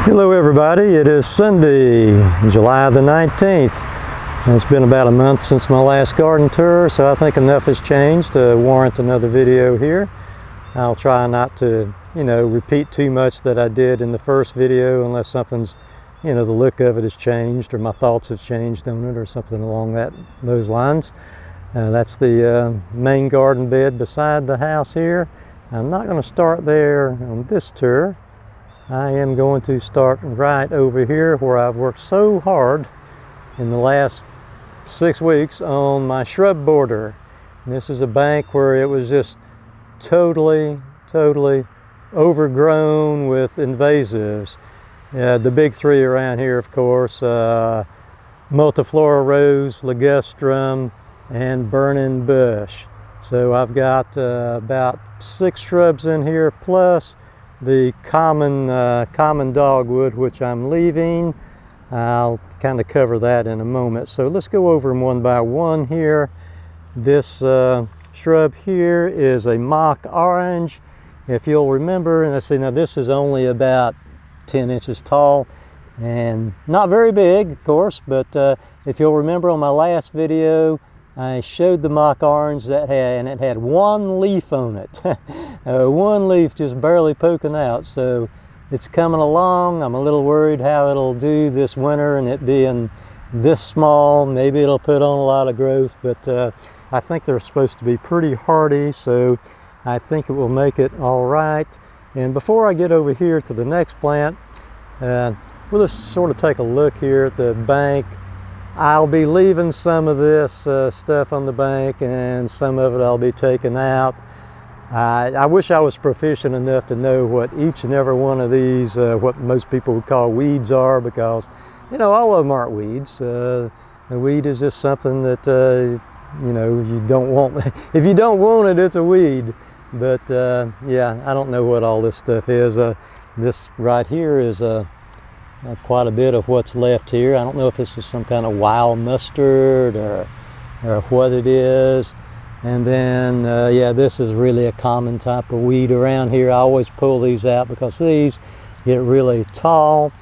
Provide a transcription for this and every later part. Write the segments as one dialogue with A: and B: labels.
A: Hello everybody, it is Sunday, July the 19th. It's been about a month since my last garden tour, so I think enough has changed to warrant another video here. I'll try not to, repeat too much that I did in the first video unless something's, the look of it has changed or my thoughts have changed on it or something along those lines. That's the main garden bed beside the house here. I'm not going to start there on this tour. I am going to start right over here where I've worked so hard in the last 6 weeks on my shrub border. And this is a bank where it was just totally overgrown with invasives. The big three around here, of course, multiflora rose, ligustrum, and burning bush. So I've got about 6 shrubs in here plus the common dogwood, which I'm leaving. I'll kind of cover that in a moment. So let's go over them one by one here. This shrub here is a mock orange. If you'll remember, and let's see, now this is only about 10 inches tall and not very big, of course, but if you'll remember on my last video, I showed the mock orange and it had one leaf on it. One leaf just barely poking out. So it's coming along. I'm a little worried how it'll do this winter, and it being this small, maybe it'll put on a lot of growth, but I think they're supposed to be pretty hardy, so I think it will make it all right. And before I get over here to the next plant, we'll just sort of take a look here at the bank. I'll be leaving some of this stuff on the bank, and some of it I'll be taking out. I wish I was proficient enough to know what each and every one of these, what most people would call weeds are, because, all of them aren't weeds. A weed is just something that, you don't want. If you don't want it, it's a weed. But, yeah, I don't know what all this stuff is. This right here is quite a bit of what's left here. I don't know if this is some kind of wild mustard or what it is. And then, yeah, this is really a common type of weed around here. I always pull these out because these get really tall.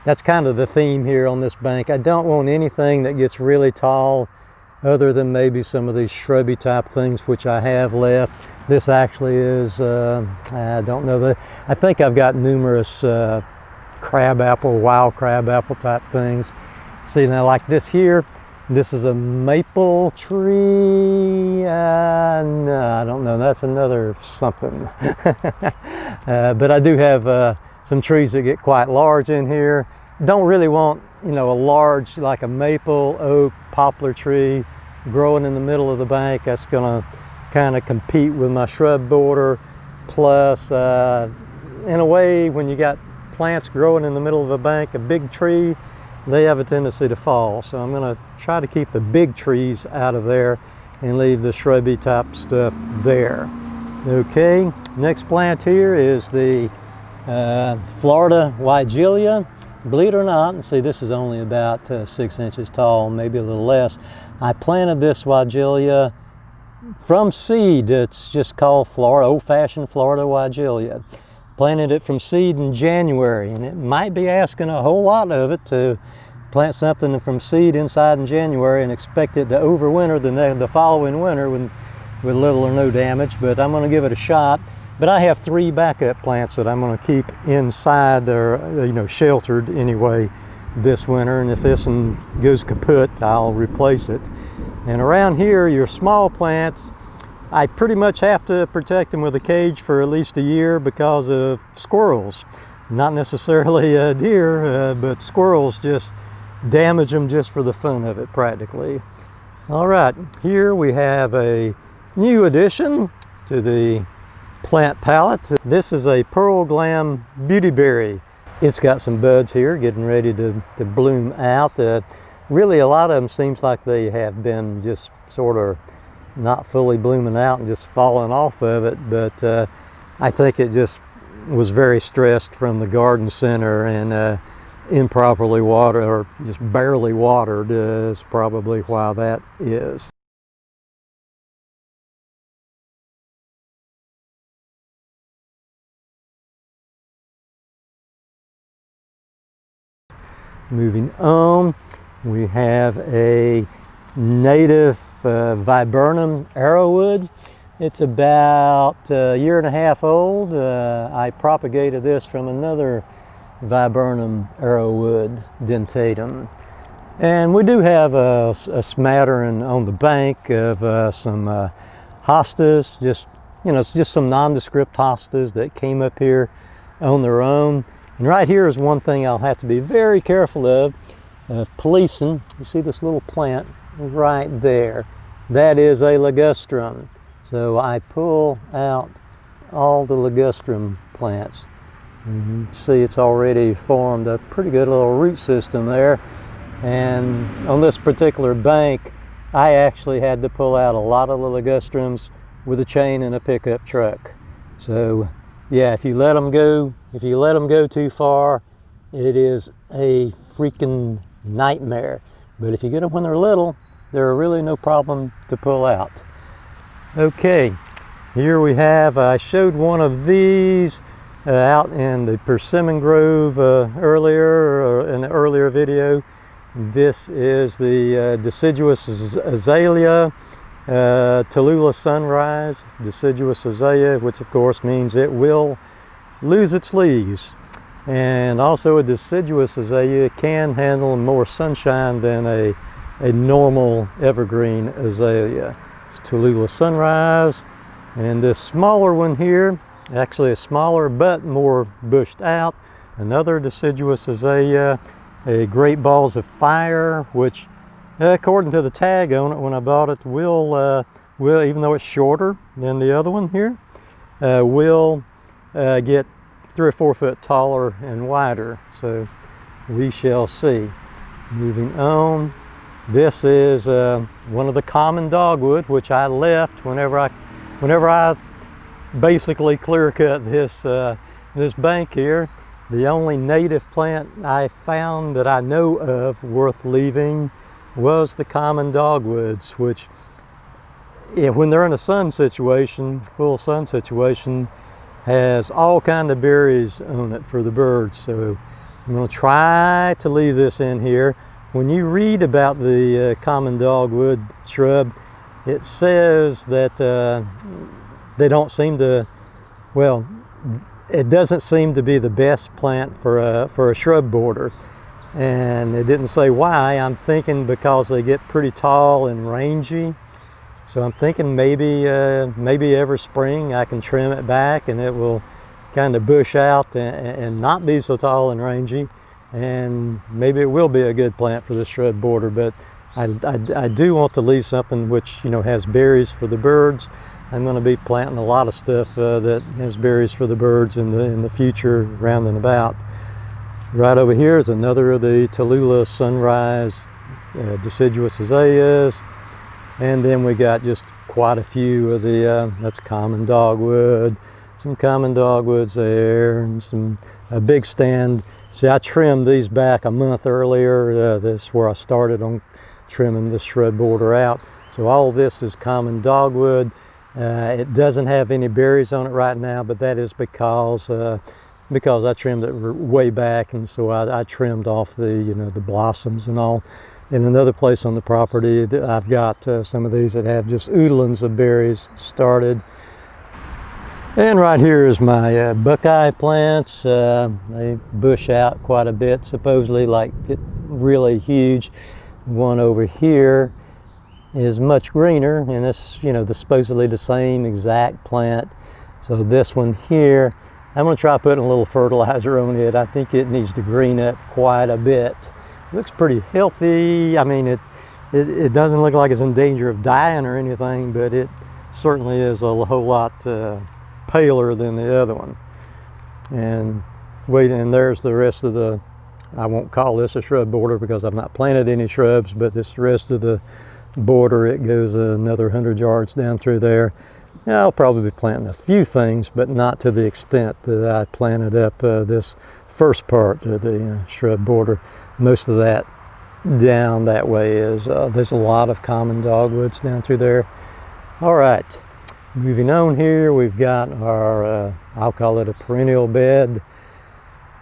A: That's kind of the theme here on this bank. I don't want anything that gets really tall other than maybe some of these shrubby type things, which I have left. This actually is, I don't know, I think I've got numerous crabapple, wild crabapple type things. See, now like this here, this is a maple tree. No, I don't know, that's another something. But I do have some trees that get quite large in here. Don't really want, a large, like a maple, oak, poplar tree growing in the middle of the bank. That's gonna kind of compete with my shrub border. Plus, in a way, when you got plants growing in the middle of a bank, a big tree, they have a tendency to fall. So I'm going to try to keep the big trees out of there and leave the shrubby type stuff there. Okay, next plant here is the Florida Weigelia. Believe it or not, and see, this is only about 6 inches tall, maybe a little less. I planted this Weigelia from seed. It's just called old-fashioned Florida Weigelia. Planted it from seed in January, and it might be asking a whole lot of it to plant something from seed inside in January and expect it to overwinter the following winter with little or no damage, but I'm going to give it a shot. But I have 3 backup plants that I'm going to keep inside or sheltered anyway this winter, and if this one goes kaput, I'll replace it. And around here, your small plants, I pretty much have to protect them with a cage for at least a year because of squirrels. Not necessarily deer, but squirrels just damage them just for the fun of it practically. All right, here we have a new addition to the plant palette. This is a Pearl Glam beautyberry. It's got some buds here getting ready to bloom out. Really, a lot of them seems like they have been just sort of not fully blooming out and just falling off of it, but I think it just was very stressed from the garden center and improperly watered, or just barely watered is probably why that is. Moving on, we have a native Viburnum Arrowwood. It's about a year and a half old. I propagated this from another Viburnum Arrowwood dentatum. And we do have a smattering on the bank of some hostas, it's just some nondescript hostas that came up here on their own. And right here is one thing I'll have to be very careful of policing. You see this little plant right there? That is a ligustrum. So I pull out all the ligustrum plants. And you see it's already formed a pretty good little root system there. And on this particular bank, I actually had to pull out a lot of the ligustrums with a chain and a pickup truck. So yeah, if you let them go too far, it is a freaking nightmare. But if you get them when they're little, they're really no problem to pull out. Okay, here we have, I showed one of these out in the persimmon grove earlier, in the earlier video. This is the Deciduous Azalea, Tallulah Sunrise, Deciduous Azalea, which of course means it will lose its leaves. And also a Deciduous Azalea can handle more sunshine than a normal evergreen azalea. It's Tallulah Sunrise, and this smaller one here, actually a smaller but more bushed out, another Deciduous Azalea, a Great Balls of Fire, which according to the tag on it when I bought it, will even though it's shorter than the other one here, will get 3 or 4 foot taller and wider. So we shall see. Moving on, this is one of the common dogwood, which I left whenever I basically clear cut this bank here. The only native plant I found that I know of worth leaving was the common dogwoods, which when they're in a sun situation, full sun situation, has all kind of berries on it for the birds. So I'm going to try to leave this in here. When you read about the common dogwood shrub, it says that they don't seem to, well, it doesn't seem to be the best plant for a shrub border. And it didn't say why. I'm thinking because they get pretty tall and rangy. So I'm thinking maybe every spring I can trim it back and it will kind of bush out and not be so tall and rangy. And maybe it will be a good plant for the shrub border. But I do want to leave something which has berries for the birds. I'm going to be planting a lot of stuff that has berries for the birds in the future, round and about. Right over here is another of the Tallulah Sunrise Deciduous Azaleas. And then we got just quite a few of the, that's common dogwood, some common dogwoods there, and a big stand. See, I trimmed these back a month earlier. This is where I started on trimming the shrub border out. So all this is common dogwood. It doesn't have any berries on it right now, but that is because I trimmed it way back, and so I trimmed off the the blossoms and all. In another place on the property, I've got some of these that have just oodlings of berries started. And right here is my Buckeye plants. They bush out quite a bit, supposedly, like get really huge. One over here is much greener, and this, supposedly the same exact plant. So this one here, I'm going to try putting a little fertilizer on it. I think it needs to green up quite a bit. It looks pretty healthy. I mean, it doesn't look like it's in danger of dying or anything, but it certainly is a whole lot paler than the other one. And there's the rest of the, I won't call this a shrub border because I've not planted any shrubs, but this rest of the border, it goes another 100 yards down through there. Now, I'll probably be planting a few things, but not to the extent that I planted up this first part of the shrub border. Most of that down that way is, there's a lot of common dogwoods down through there. All right, moving on here, we've got our, I'll call it a perennial bed,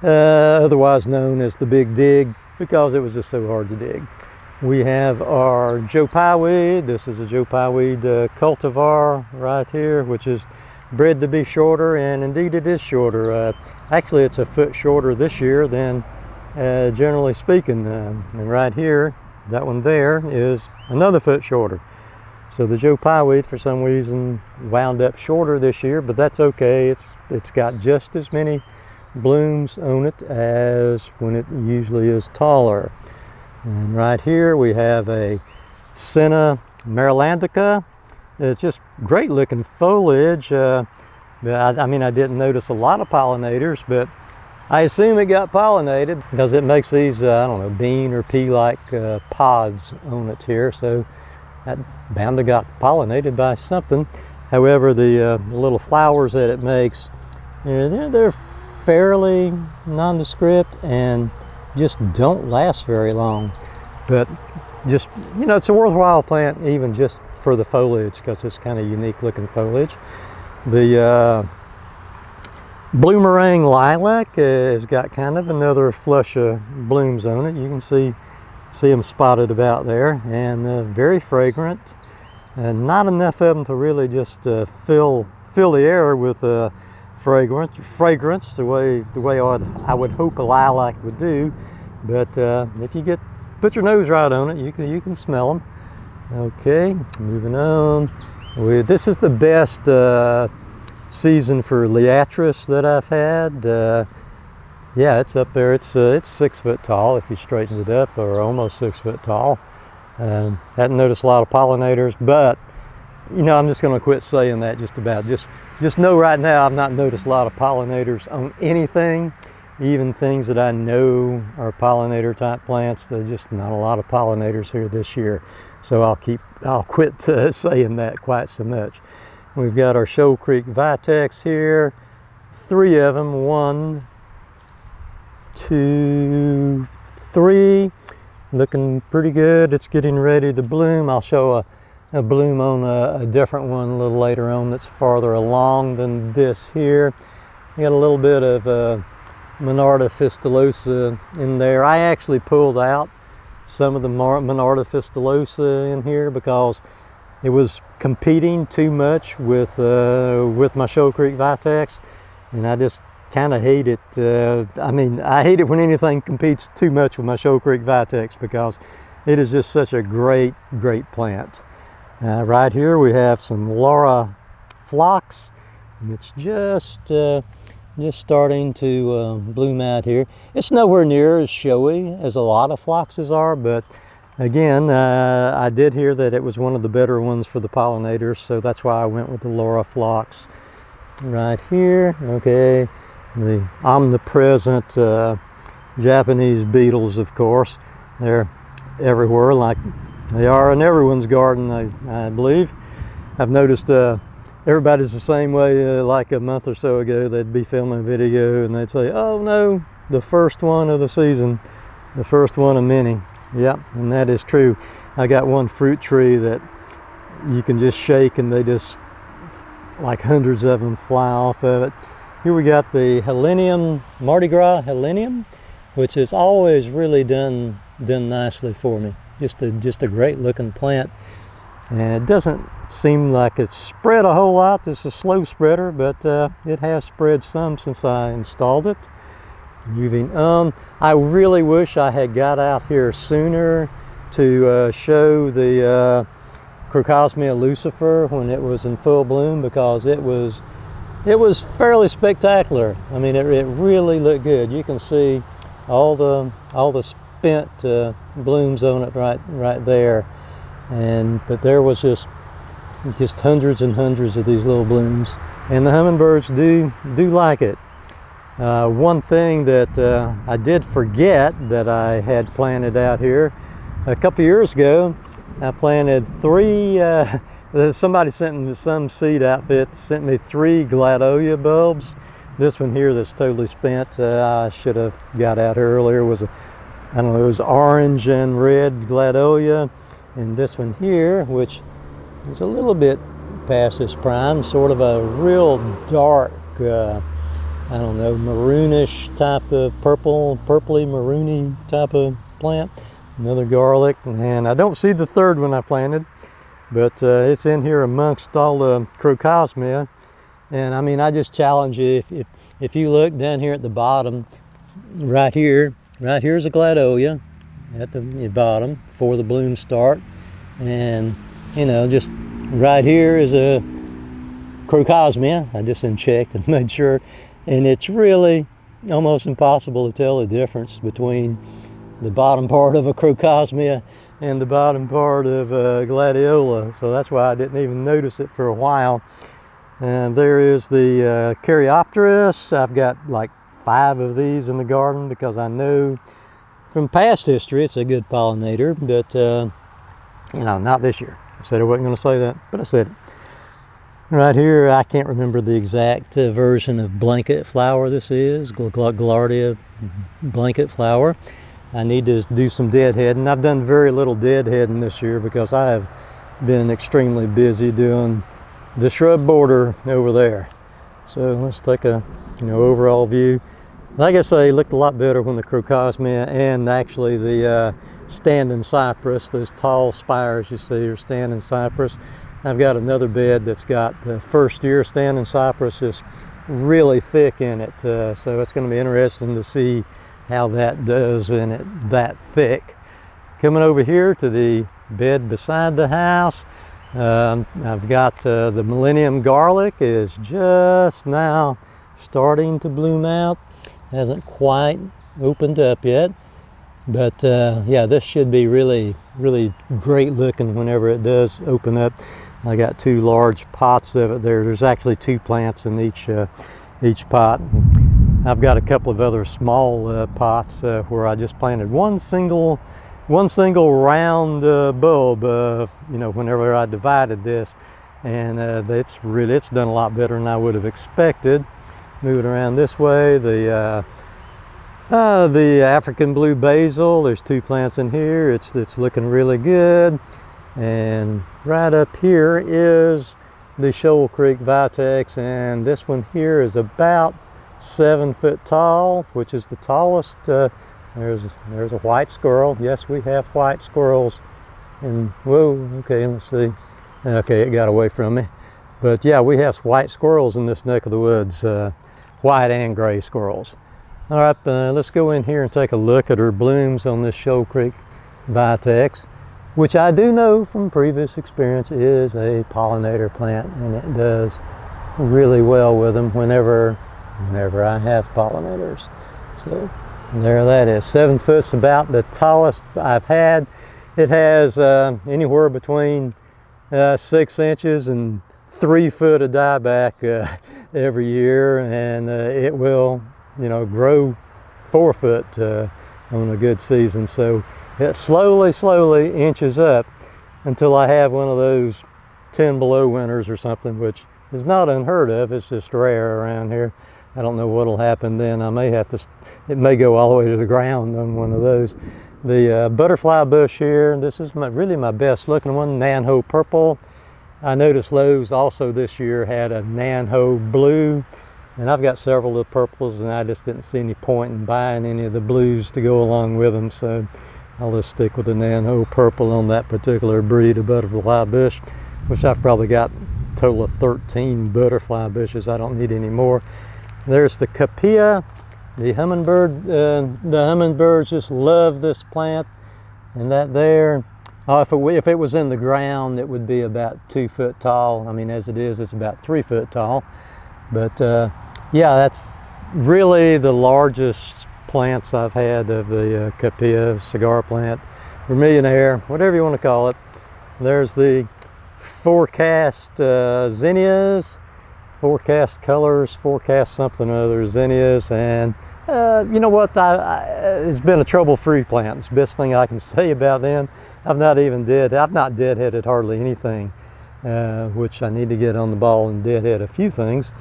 A: otherwise known as the Big Dig. because it was just so hard to dig. We have our Joe Pye weed. This is a Joe Pye weed cultivar right here, which is bred to be shorter, and indeed it is shorter. Actually, it's a foot shorter this year than generally speaking. And right here, that one there is another foot shorter. So the Joe Pye weed, for some reason, wound up shorter this year, but that's okay. It's got just as many blooms on it as when it usually is taller. And right here we have a Sena Marillandica. It's just great looking foliage. I mean, I didn't notice a lot of pollinators, but I assume it got pollinated because it makes these, I don't know, bean or pea-like pods on it here. So that bound to got pollinated by something. However, the little flowers that it makes, they're fairly nondescript and just don't last very long. But just, you know, it's a worthwhile plant even just for the foliage because it's kind of unique looking foliage. The blue meringue lilac has got kind of another flush of blooms on it. You can see them spotted about there, and very fragrant, and not enough of them to really just fill the air with fragrance the way I would hope a lilac would do. But if you put your nose right on it, you can smell them. Okay, moving on. This is the best season for Liatris that I've had. Yeah, it's up there. It's 6 foot tall if you straighten it up, or almost 6 foot tall. Hadn't noticed a lot of pollinators, but you know, I'm just going to quit saying that just about. Just know right now I've not noticed a lot of pollinators on anything, even things that I know are pollinator type plants. There's just not a lot of pollinators here this year. So I'll quit saying that quite so much. We've got our Shoal Creek Vitex here, 3 of them, 1, 2, 3, looking pretty good. It's getting ready to bloom. I'll show a bloom on a different one a little later on that's farther along than this here. We got a little bit of Monarda fistulosa in there. I actually pulled out some of the Monarda fistulosa in here because it was competing too much with my Shoal Creek Vitex, and I just kind of hate it. I hate it when anything competes too much with my Shoal Creek Vitex because it is just such a great plant. Right here we have some Laura Phlox, and it's just starting to bloom out here. It's nowhere near as showy as a lot of phloxes are, but again, I did hear that it was one of the better ones for the pollinators, so that's why I went with the Laura Phlox. Right here, okay, the omnipresent Japanese beetles, of course. They're everywhere, like they are in everyone's garden, I believe. I've noticed everybody's the same way. Like a month or so ago, they'd be filming a video and they'd say, "Oh no, the first one of the season, the first one of many." Yep, and that is true. I got one fruit tree that you can just shake and they just, like hundreds of them fly off of it. Here we got the Helenium, Mardi Gras Helenium, which has always really done nicely for me. Just a great looking plant. And it doesn't seem like it's spread a whole lot. It's a slow spreader, but it has spread some since I installed it. Moving on, I really wish I had got out here sooner to show the Crocosmia lucifer when it was in full bloom, because it was fairly spectacular. I mean, it really looked good. You can see all the spent blooms on it right there, but there was just hundreds and hundreds of these little blooms, and the hummingbirds do like it. One thing that I did forget that I had planted out here a couple years ago, I planted 3, somebody sent me, some seed outfit sent me 3 Gladoya bulbs. This one here that's totally spent, I should have got out here earlier, it was orange and red Gladoya. And this one here, which is a little bit past its prime, sort of a real dark, I don't know, maroonish type of purpley maroony type of plant, another garlic, and I don't see the third one I planted, but it's in here amongst all the Crocosmia. And I mean, I just challenge you, if you look down here at the bottom, right here's a Gladoya at the bottom before the blooms start, and you know, just right here is a Crocosmia. I just unchecked and made sure, and it's really almost impossible to tell the difference between the bottom part of a Crocosmia and the bottom part of a Gladiola. So that's why I didn't even notice it for a while. And there is the Caryopteris. I've got like 5 of these in the garden because I know from past history it's a good pollinator, but you know, not this year. I said I wasn't going to say that, but I said it. Right here, I can't remember the exact version of blanket flower this is, Gladoya blanket flower. I need to do some deadheading. I've done very little deadheading this year because I have been extremely busy doing the shrub border over there. So let's take a overall view. Like I say, it looked a lot better when the Crocosmia and actually the standing cypress, those tall spires you see are standing cypress. I've got another bed that's got the first year standing cypress just really thick in it. So it's going to be interesting to see how that does in it that thick. Coming over here to the bed beside the house, I've got the Millennium Garlic is just now starting to bloom out. Hasn't quite opened up yet, but yeah, this should be really great looking whenever it does open up. I got 2 large pots of it there. There's actually 2 plants in each pot. I've got a couple of other small pots where I just planted one single round bulb. Whenever I divided this, and it's done a lot better than I would have expected. Moving around this way, the African blue basil. There's 2 plants in here. It's looking really good. And right up here is the Shoal Creek Vitex, and this one here is about 7 foot tall, which is the tallest. There's a white squirrel. Yes, we have white squirrels. And whoa, okay, let's see. Okay, it got away from me. But yeah, we have white squirrels in this neck of the woods, white and gray squirrels. All right, let's go in here and take a look at her blooms on this Shoal Creek Vitex, which I do know from previous experience is a pollinator plant, and it does really well with them whenever I have pollinators. So there that is. 7 foot's about the tallest I've had. It has anywhere between 6 inches and 3 foot of dieback every year, and it will grow 4 foot on a good season. So it slowly inches up until I have one of those 10 below winters or something, which is not unheard of. It's just rare around here. I don't know what'll happen then. I may have to, it may go all the way to the ground on one of those. The butterfly bush here, this is really my best looking one, Nanho purple. I noticed Lowe's also this year had a Nanho blue, and I've got several of the purples, and I just didn't see any point in buying any of the blues to go along with them. So I'll just stick with the Nanho purple on that particular breed of butterfly bush, which I've probably got a total of 13 butterfly bushes. I don't need any more. There's the Capilla, the hummingbird. The hummingbirds just love this plant, and that there. If it was in the ground, it would be about 2 foot tall. I mean, as it is, it's about 3 foot tall. But yeah, that's really the largest plants I've had of the Capilla cigar plant, Vermillionaire, whatever you want to call it. There's the forecast zinnias, forecast colors, forecast something or other zinnias, and you know what? It's been a trouble-free plant. It's the best thing I can say about them. I've not deadheaded hardly anything, which I need to get on the ball and deadhead a few things.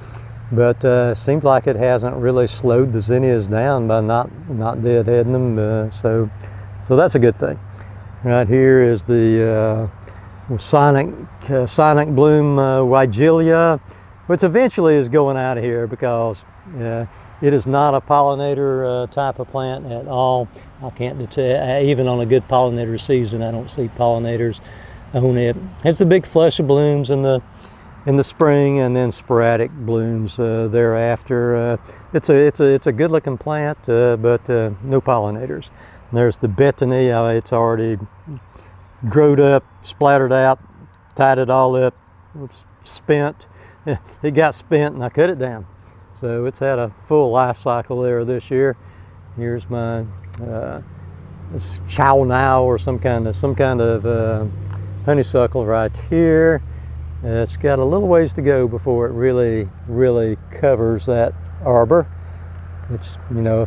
A: But it seems like it hasn't really slowed the zinnias down by not deadheading them. So that's a good thing. Right here is the Sonic Bloom Weigelia, which eventually is going out of here because It is not a pollinator type of plant at all. I can't detect, even on a good pollinator season, I don't see pollinators on it. It's the big flush of blooms in the spring, and then sporadic blooms thereafter. It's a good looking plant, but no pollinators. And there's the betony. It's already growed up, splattered out, tied it all up, spent. It got spent and I cut it down. So it's had a full life cycle there this year. Here's my chow now, or some kind of honeysuckle right here. It's got a little ways to go before it really covers that arbor. It's, you know,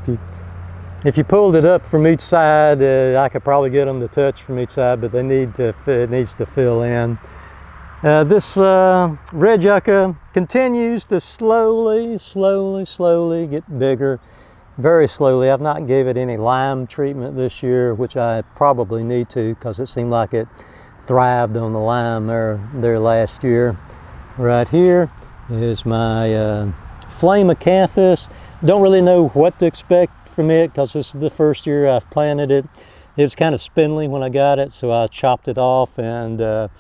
A: if you pulled it up from each side, I could probably get them to touch from each side, but it needs to fill in. This red yucca continues to slowly get bigger, very slowly. I've not gave it any lime treatment this year, which I probably need to, because it seemed like it thrived on the lime there last year. Right here is my flame acanthus. Don't really know what to expect from it, because this is the first year I've planted it. It was kind of spindly when I got it, so I chopped it off and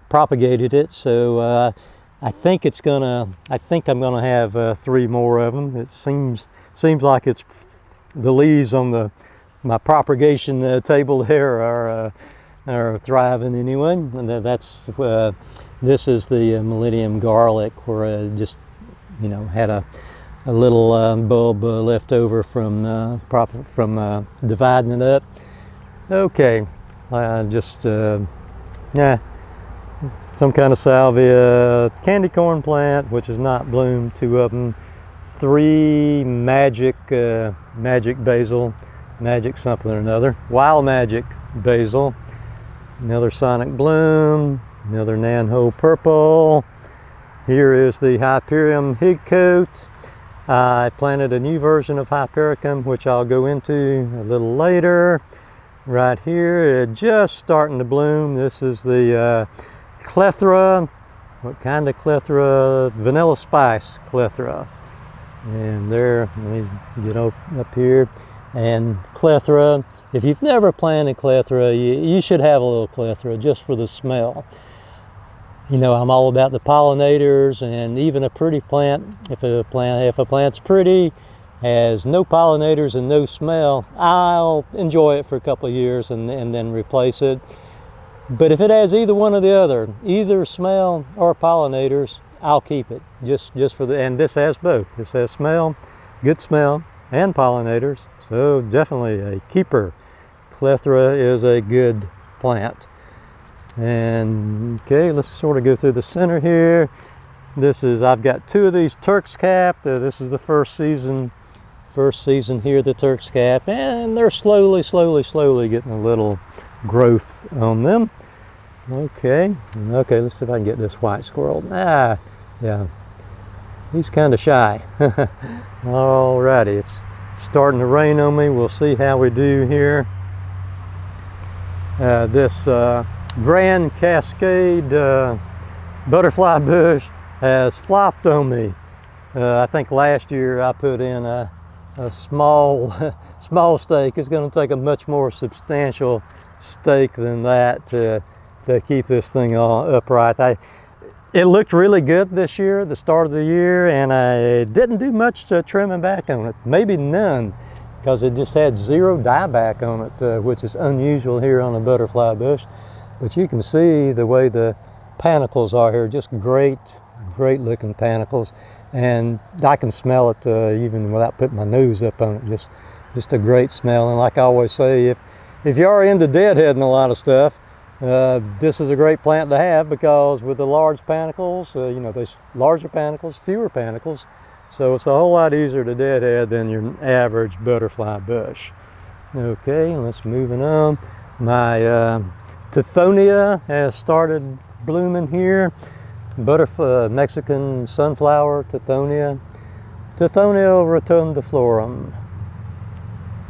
A: propagated it. So I think I'm gonna have 3 more of them. It seems like it's the leaves on my propagation table there are thriving anyway. And this is the Millennium Garlic, where I just, you know, had a little bulb left over from dividing it up. Okay, some kind of salvia, candy corn plant, which is not bloomed, 2 of them, 3 magic basil, magic something or another, wild magic basil, another sonic bloom, another nanho purple. Here is the Hyperium higcoat. I planted a new version of Hypericum, which I'll go into a little later. Right here, just starting to bloom. This is the Clethra. What kind of Clethra? Vanilla spice Clethra. And there, let me get up here. And Clethra, if you've never planted Clethra, you should have a little Clethra just for the smell. You know, I'm all about the pollinators, and even a pretty plant, if a plant's pretty, has no pollinators and no smell, I'll enjoy it for a couple of years and then replace it. But if it has either one or the other, either smell or pollinators, I'll keep it just for and this has both. This has smell, good smell, and pollinators, so definitely a keeper. Clethra is a good plant. And okay, let's sort of go through the center here. I've got 2 of these Turk's Cap. This is the first season here, the Turk's Cap, and they're slowly getting a little growth on them. Okay, let's see if I can get this white squirrel. Yeah, he's kind of shy. Alrighty, it's starting to rain on me. We'll see how we do here. This Grand Cascade butterfly bush has flopped on me. I think last year I put in a small stake. It's going to take a much more substantial stake than that to keep this thing all upright. It looked really good this year, the start of the year, and I didn't do much trimming back on it, maybe none, because it just had 0 dieback on it, which is unusual here on a butterfly bush. But you can see the way the panicles are here, just great looking panicles, and I can smell it even without putting my nose up on it. Just a great smell. And like I always say, if you are into deadheading a lot of stuff, this is a great plant to have, because with the large panicles, you know, there's larger panicles, fewer panicles, so it's a whole lot easier to deadhead than your average butterfly bush. Okay, let's move on. My Tithonia has started blooming here. Mexican sunflower Tithonia, Tithonia rotundiflorum.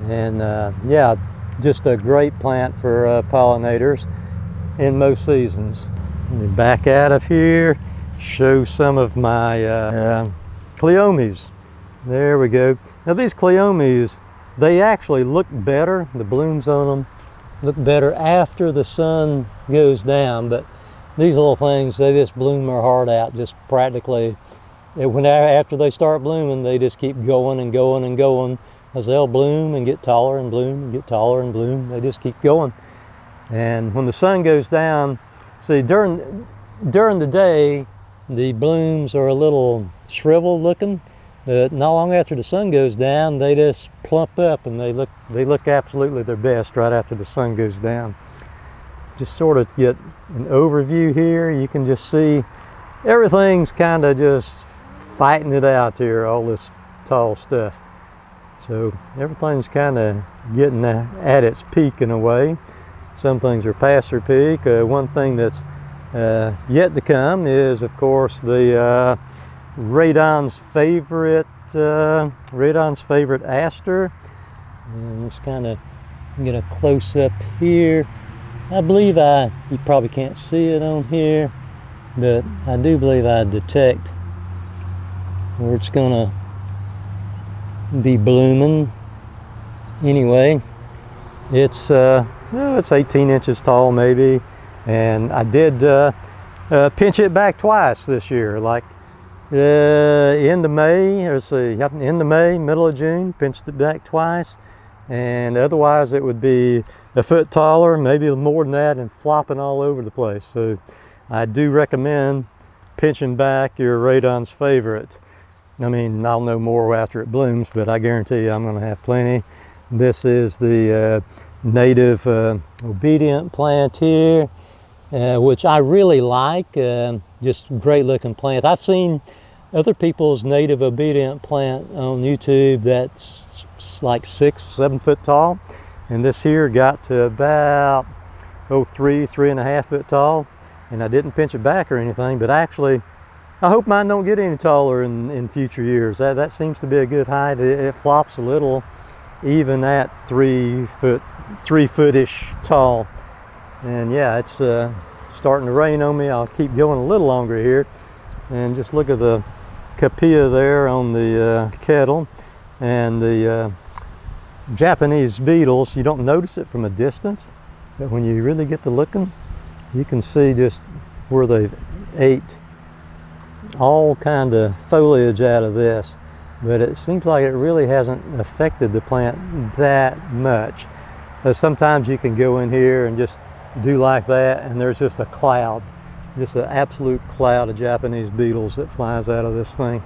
A: And yeah, it's just a great plant for pollinators in most seasons. Let me back out of here, show some of my Cleomes. There we go. Now these Cleomes, they actually look better, the blooms on them look better after the sun goes down, but these little things, they just bloom their heart out, just practically. After they start blooming, they just keep going and going and going, as they'll bloom and get taller and bloom and get taller and bloom. They just keep going. And when the sun goes down, see, during the day, the blooms are a little shriveled looking, but not long after the sun goes down, they just plump up and they look absolutely their best right after the sun goes down. Just sort of get an overview here. You can just see everything's kind of just fighting it out here, all this tall stuff. So everything's kind of getting at its peak in a way. Some things are past their peak. One thing that's yet to come is, of course, the Radon's favorite aster. And just kind of get a close up here. I believe you probably can't see it on here, but I do believe I detect where it's gonna be blooming. Anyway, it's 18 inches tall maybe, and I did pinch it back twice this year, like end of May, end of May, middle of June, pinched it back twice, and otherwise it would be a foot taller, maybe more than that, and flopping all over the place. So I do recommend pinching back your Radon's favorite. I mean, I'll know more after it blooms, but I guarantee you I'm going to have plenty. This is the native obedient plant here, which I really like. Just great looking plant. I've seen other people's native obedient plant on YouTube that's like 6-7 foot tall, and this here got to about 3.5 foot tall, and I didn't pinch it back or anything, but actually I hope mine don't get any taller in future years. That seems to be a good height. It flops a little even at 3 foot-ish tall. And yeah, it's starting to rain on me. I'll keep going a little longer here. And just look at the capilla there on the kettle. And the Japanese beetles, you don't notice it from a distance, but when you really get to looking, you can see just where they've ate all kind of foliage out of this. But it seems like it really hasn't affected the plant that much. Sometimes you can go in here and just do like that, and there's just a cloud, just an absolute cloud of Japanese beetles that flies out of this thing.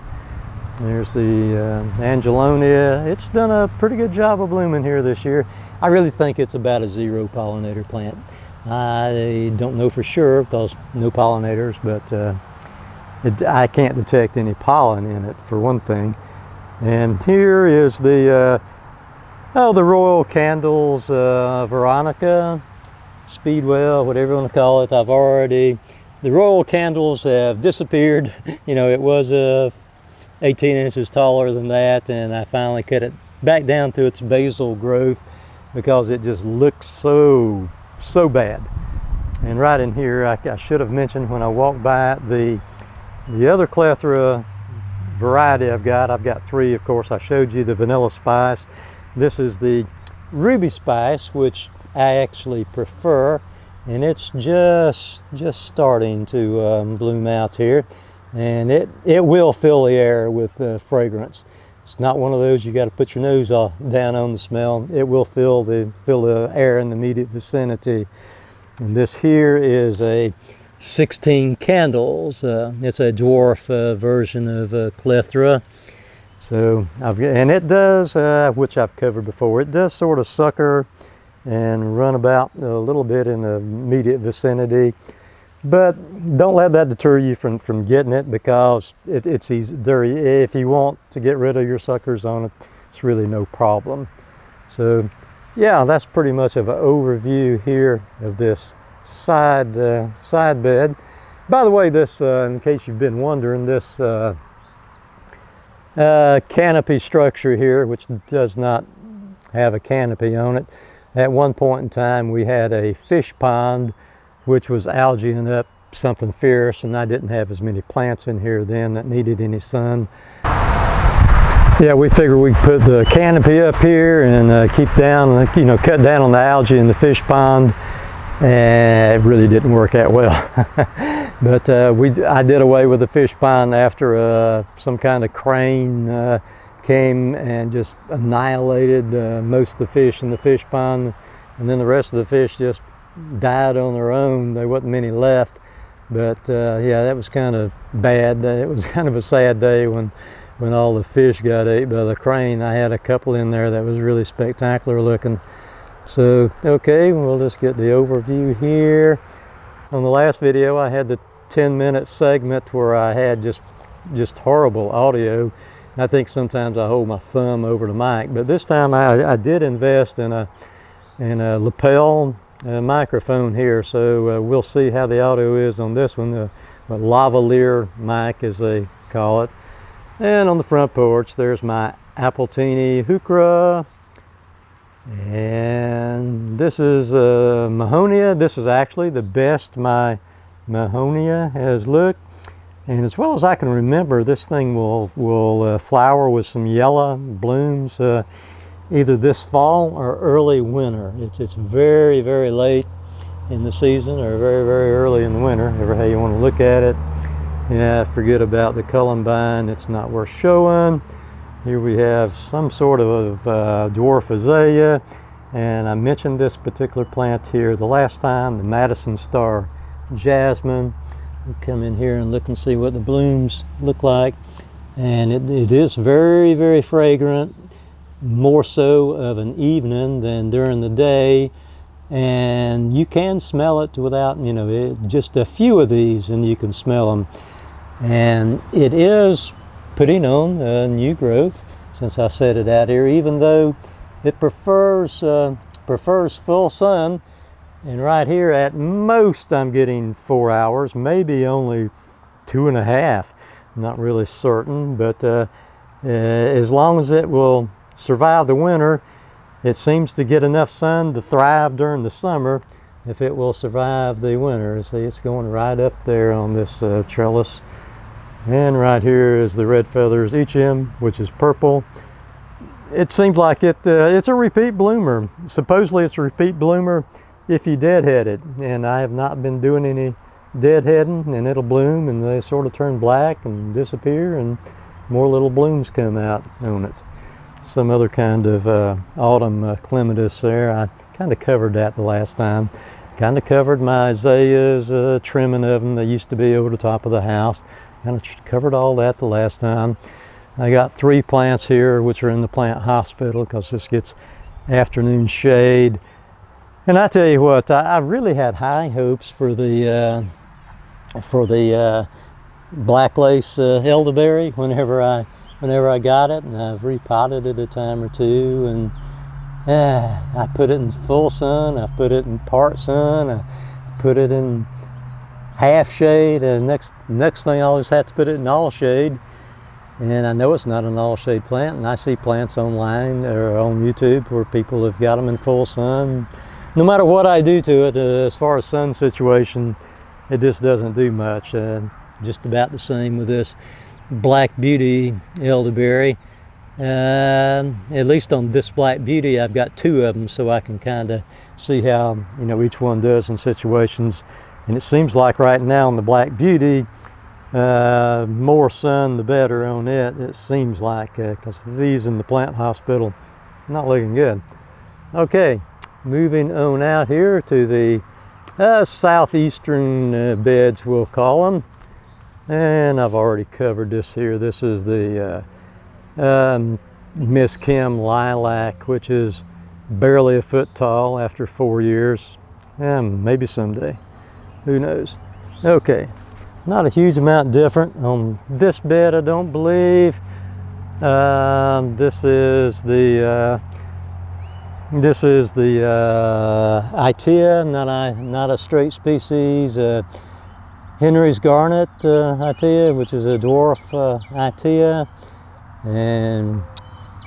A: There's the Angelonia. It's done a pretty good job of blooming here this year. I really think it's about a 0 pollinator plant. I don't know for sure because no pollinators, but I can't detect any pollen in it, for one thing. And here is the Royal Candles Veronica, Speedwell, whatever you want to call it. The Royal Candles have disappeared. You know, it was 18 inches taller than that, and I finally cut it back down to its basal growth because it just looks so bad. And right in here, I should have mentioned when I walked by it, the other Clethra variety I've got 3, of course. I showed you the Vanilla Spice. This is the Ruby Spice, which I actually prefer, and it's just starting to bloom out here, and it will fill the air with fragrance. It's not one of those you got to put your nose down on the smell. It will fill the air in the immediate vicinity. And this here is a 16 candles. It's a dwarf version of Clethra. So and it does, which I've covered before, it does sort of sucker and run about a little bit in the immediate vicinity. But don't let that deter you from getting it, because it's easy. If you want to get rid of your suckers on it, it's really no problem. So yeah, that's pretty much of an overview here of this side bed. By the way, this, in case you've been wondering, this canopy structure here, which does not have a canopy on it, at one point in time we had a fish pond which was algaeing up something fierce, and I didn't have as many plants in here then that needed any sun. Yeah, we figured we'd put the canopy up here and keep down, cut down on the algae in the fish pond. And it really didn't work out well. But I did away with the fish pond after some kind of crane came and just annihilated most of the fish in the fish pond, and then the rest of the fish just died on their own. There wasn't many left. But yeah, that was kind of bad. It was kind of a sad day when all the fish got ate by the crane. I had a couple in there that was really spectacular looking. So, okay, we'll just get the overview here. On the last video, I had the 10-minute segment where I had just horrible audio. I think sometimes I hold my thumb over the mic, but this time I did invest in a lapel microphone here, so we'll see how the audio is on this one, a lavalier mic as they call it. And on the front porch, there's my Appletini heuchera. And this is Mahonia. This is actually the best my Mahonia has looked. And as well as I can remember, this thing will flower with some yellow blooms either this fall or early winter. It's very, very late in the season or very, very early in the winter, however how you want to look at it. Yeah, forget about the columbine. It's not worth showing. Here we have some sort of Dwarf Azalea, and I mentioned this particular plant here the last time, the Madison Star Jasmine. We'll come in here and look and see what the blooms look like. And it is very, very fragrant, more so of an evening than during the day. And you can smell it without, just a few of these and you can smell them. And it is putting on new growth since I set it out here, even though it prefers full sun. And right here at most I'm getting 4 hours, maybe only 2.5. I'm not really certain, but as long as it will survive the winter, it seems to get enough sun to thrive during the summer if it will survive the winter. See, it's going right up there on this trellis. And right here is the red feathers Echem, which is purple. It seems like it's a repeat bloomer. Supposedly it's a repeat bloomer if you deadhead it. And I have not been doing any deadheading, and it'll bloom and they sort of turn black and disappear and more little blooms come out on it. Some other kind of autumn clematis there. I kind of covered that the last time. Kind of covered my azaleas, trimming of them. They used to be over the top of the house. Kind of covered all that the last time. I got 3 plants here which are in the plant hospital because this gets afternoon shade. And I tell you what, I really had high hopes for the black lace elderberry whenever I got it, and I've repotted it a time or two, and I put it in full sun, I've put it in part sun, I put it in half shade, and next thing I'll just have to put it in all shade. And I know it's not an all shade plant, and I see plants online or on YouTube where people have got them in full sun. No matter what I do to it, as far as sun situation, it just doesn't do much. Just about the same with this Black Beauty elderberry. At least on this Black Beauty, I've got 2 of them, so I can kind of see how each one does in situations. And it seems like right now on the Black Beauty, more sun the better on it. It seems like, because these in the plant hospital, not looking good. Okay, moving on out here to the southeastern beds, we'll call them. And I've already covered this here. This is the Miss Kim Lilac, which is barely a foot tall after 4 years. Maybe someday. Who knows? Okay, not a huge amount different on this bed, I don't believe. This is the Itea, not a straight species. Henry's Garnet Itea, which is a dwarf Itea. And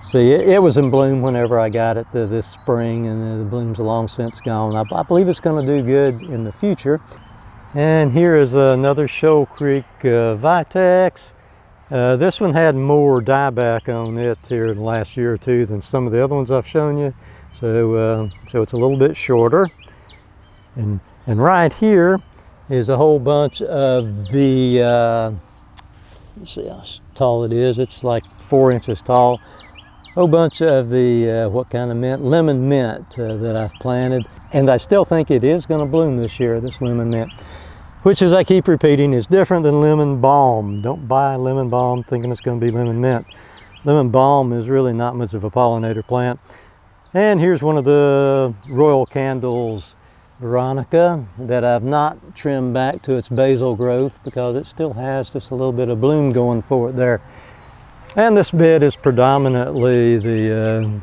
A: see, it was in bloom whenever I got it this spring, and the bloom's long since gone. I believe it's going to do good in the future. And here is another Shoal Creek Vitex. This one had more dieback on it here in the last year or two than some of the other ones I've shown you. So, so it's a little bit shorter. And right here is a whole bunch of the, let's see how tall it is. It's like 4 inches tall. Whole bunch of the, what kind of mint? Lemon mint that I've planted. And I still think it is going to bloom this year, this lemon mint. Which, as I keep repeating, is different than lemon balm. Don't buy lemon balm thinking it's going to be lemon mint. Lemon balm is really not much of a pollinator plant. And here's one of the Royal Candles Veronica that I've not trimmed back to its basal growth because it still has just a little bit of bloom going for it there. And this bed is predominantly the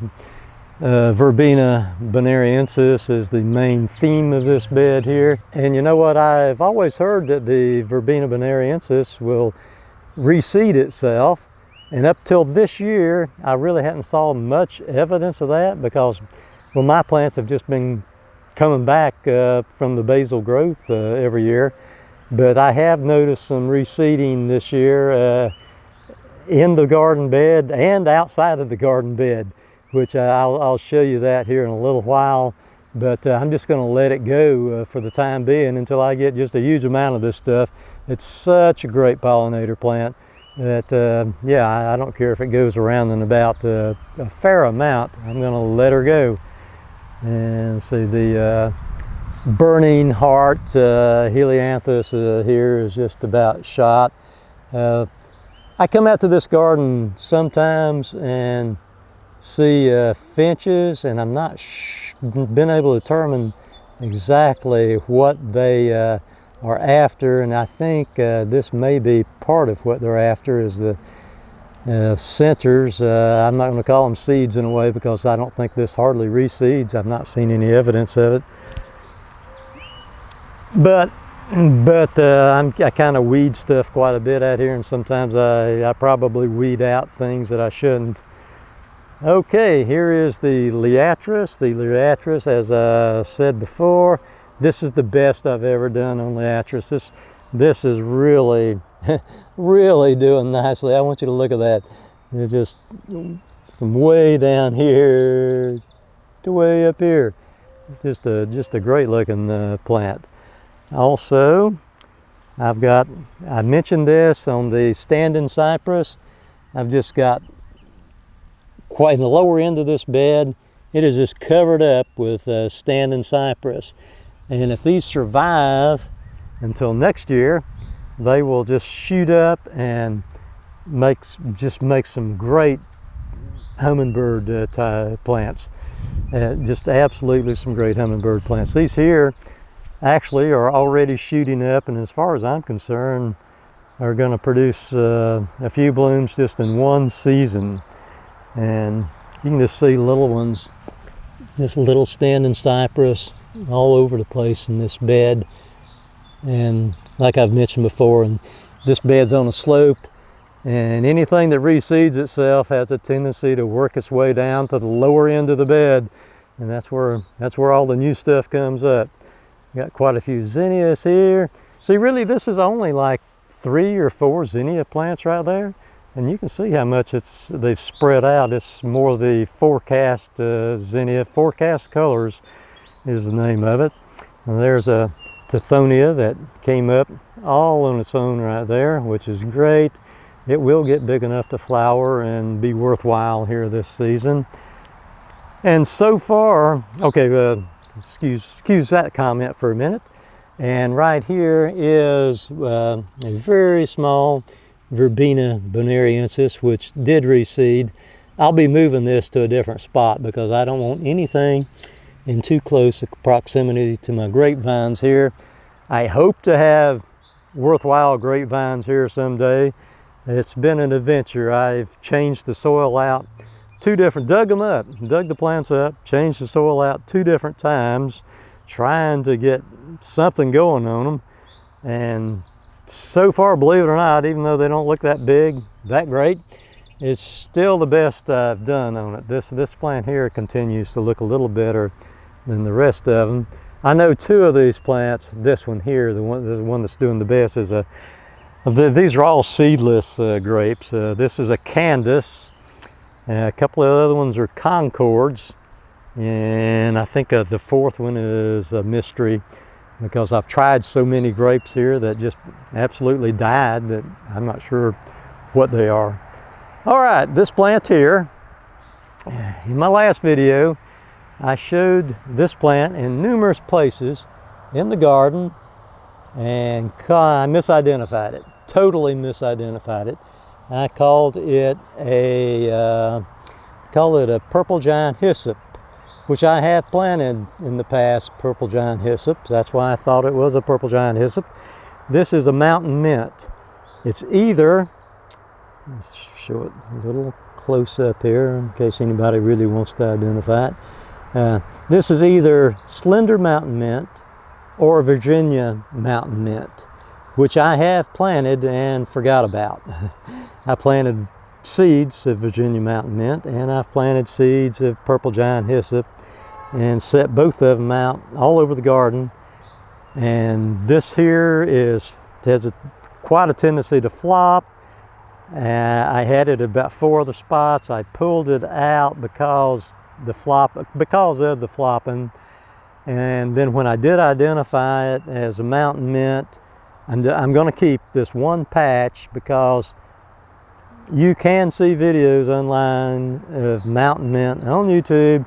A: Verbena Bonariensis is the main theme of this bed here. And you know what, I've always heard that the Verbena Bonariensis will reseed itself. And up till this year, I really hadn't saw much evidence of that because, well, my plants have just been coming back from the basal growth every year. But I have noticed some reseeding this year in the garden bed and outside of the garden bed, which I'll show you that here in a little while. But I'm just going to let it go for the time being until I get just a huge amount of this stuff. It's such a great pollinator plant that, yeah, I don't care if it goes around in about a fair amount. I'm going to let her go. And see, the burning heart helianthus here is just about shot. I come out to this garden sometimes and see finches, and I'm not been able to determine exactly what they are after, and I think this may be part of what they're after is the centers. I'm not going to call them seeds in a way because I don't think this hardly reseeds. I've not seen any evidence of it. But I kind of weed stuff quite a bit out here, and sometimes I probably weed out things that I shouldn't. Okay, here is the Liatris. The Liatris, as I said before, this is the best I've ever done on Liatris. This is really, really doing nicely. I want you to look at that. It's just from way down here to way up here. Just a great looking plant. Also, I mentioned this on the standing cypress. I've just got quite in the lower end of this bed, it is just covered up with standing cypress. And if these survive until next year, they will just shoot up and make some great hummingbird type plants. Just absolutely some great hummingbird plants. These here actually are already shooting up, and as far as I'm concerned, are going to produce a few blooms just in one season. And you can just see little ones, this little standing cypress all over the place in this bed. And like I've mentioned before, and this bed's on a slope, and anything that reseeds itself has a tendency to work its way down to the lower end of the bed, and that's where all the new stuff comes up. Got quite a few zinnias here. See, really this is only like 3 or 4 zinnia plants right there. And you can see how much they've spread out. It's more the forecast zinnia. Forecast Colors is the name of it. And there's a Tithonia that came up all on its own right there, which is great. It will get big enough to flower and be worthwhile here this season. And so far, okay, excuse that comment for a minute. And right here is a very small Verbena Bonariensis, which did reseed. I'll be moving this to a different spot because I don't want anything in too close a proximity to my grapevines here. I hope to have worthwhile grapevines here someday. It's been an adventure. I've changed the soil out dug them up, dug the plants up, changed the soil out 2 different times, trying to get something going on them. And so far, believe it or not, even though they don't look that big, that great, it's still the best I've done on it. This plant here continues to look a little better than the rest of them. I know 2 of these plants, this one here, the one that's doing the best, is a These are all seedless grapes. This is a Candace. A couple of other ones are Concords. And I think the fourth one is a mystery, because I've tried so many grapes here that just absolutely died that I'm not sure what they are. All right, this plant here, in my last video, I showed this plant in numerous places in the garden, and I misidentified it, totally misidentified it. I called it a purple giant hyssop, which I have planted in the past, purple giant hyssops. That's why I thought it was a purple giant hyssop. This is a mountain mint. It's either, let's show it a little close up here in case anybody really wants to identify it. This is either slender mountain mint or Virginia mountain mint, which I have planted and forgot about. I planted seeds of Virginia mountain mint, and I've planted seeds of purple giant hyssop and set both of them out all over the garden. And this here has quite a tendency to flop. I had it about 4 other spots. I pulled it out because of the flopping. And then when I did identify it as a mountain mint, I'm going to keep this one patch, because you can see videos online of mountain mint on YouTube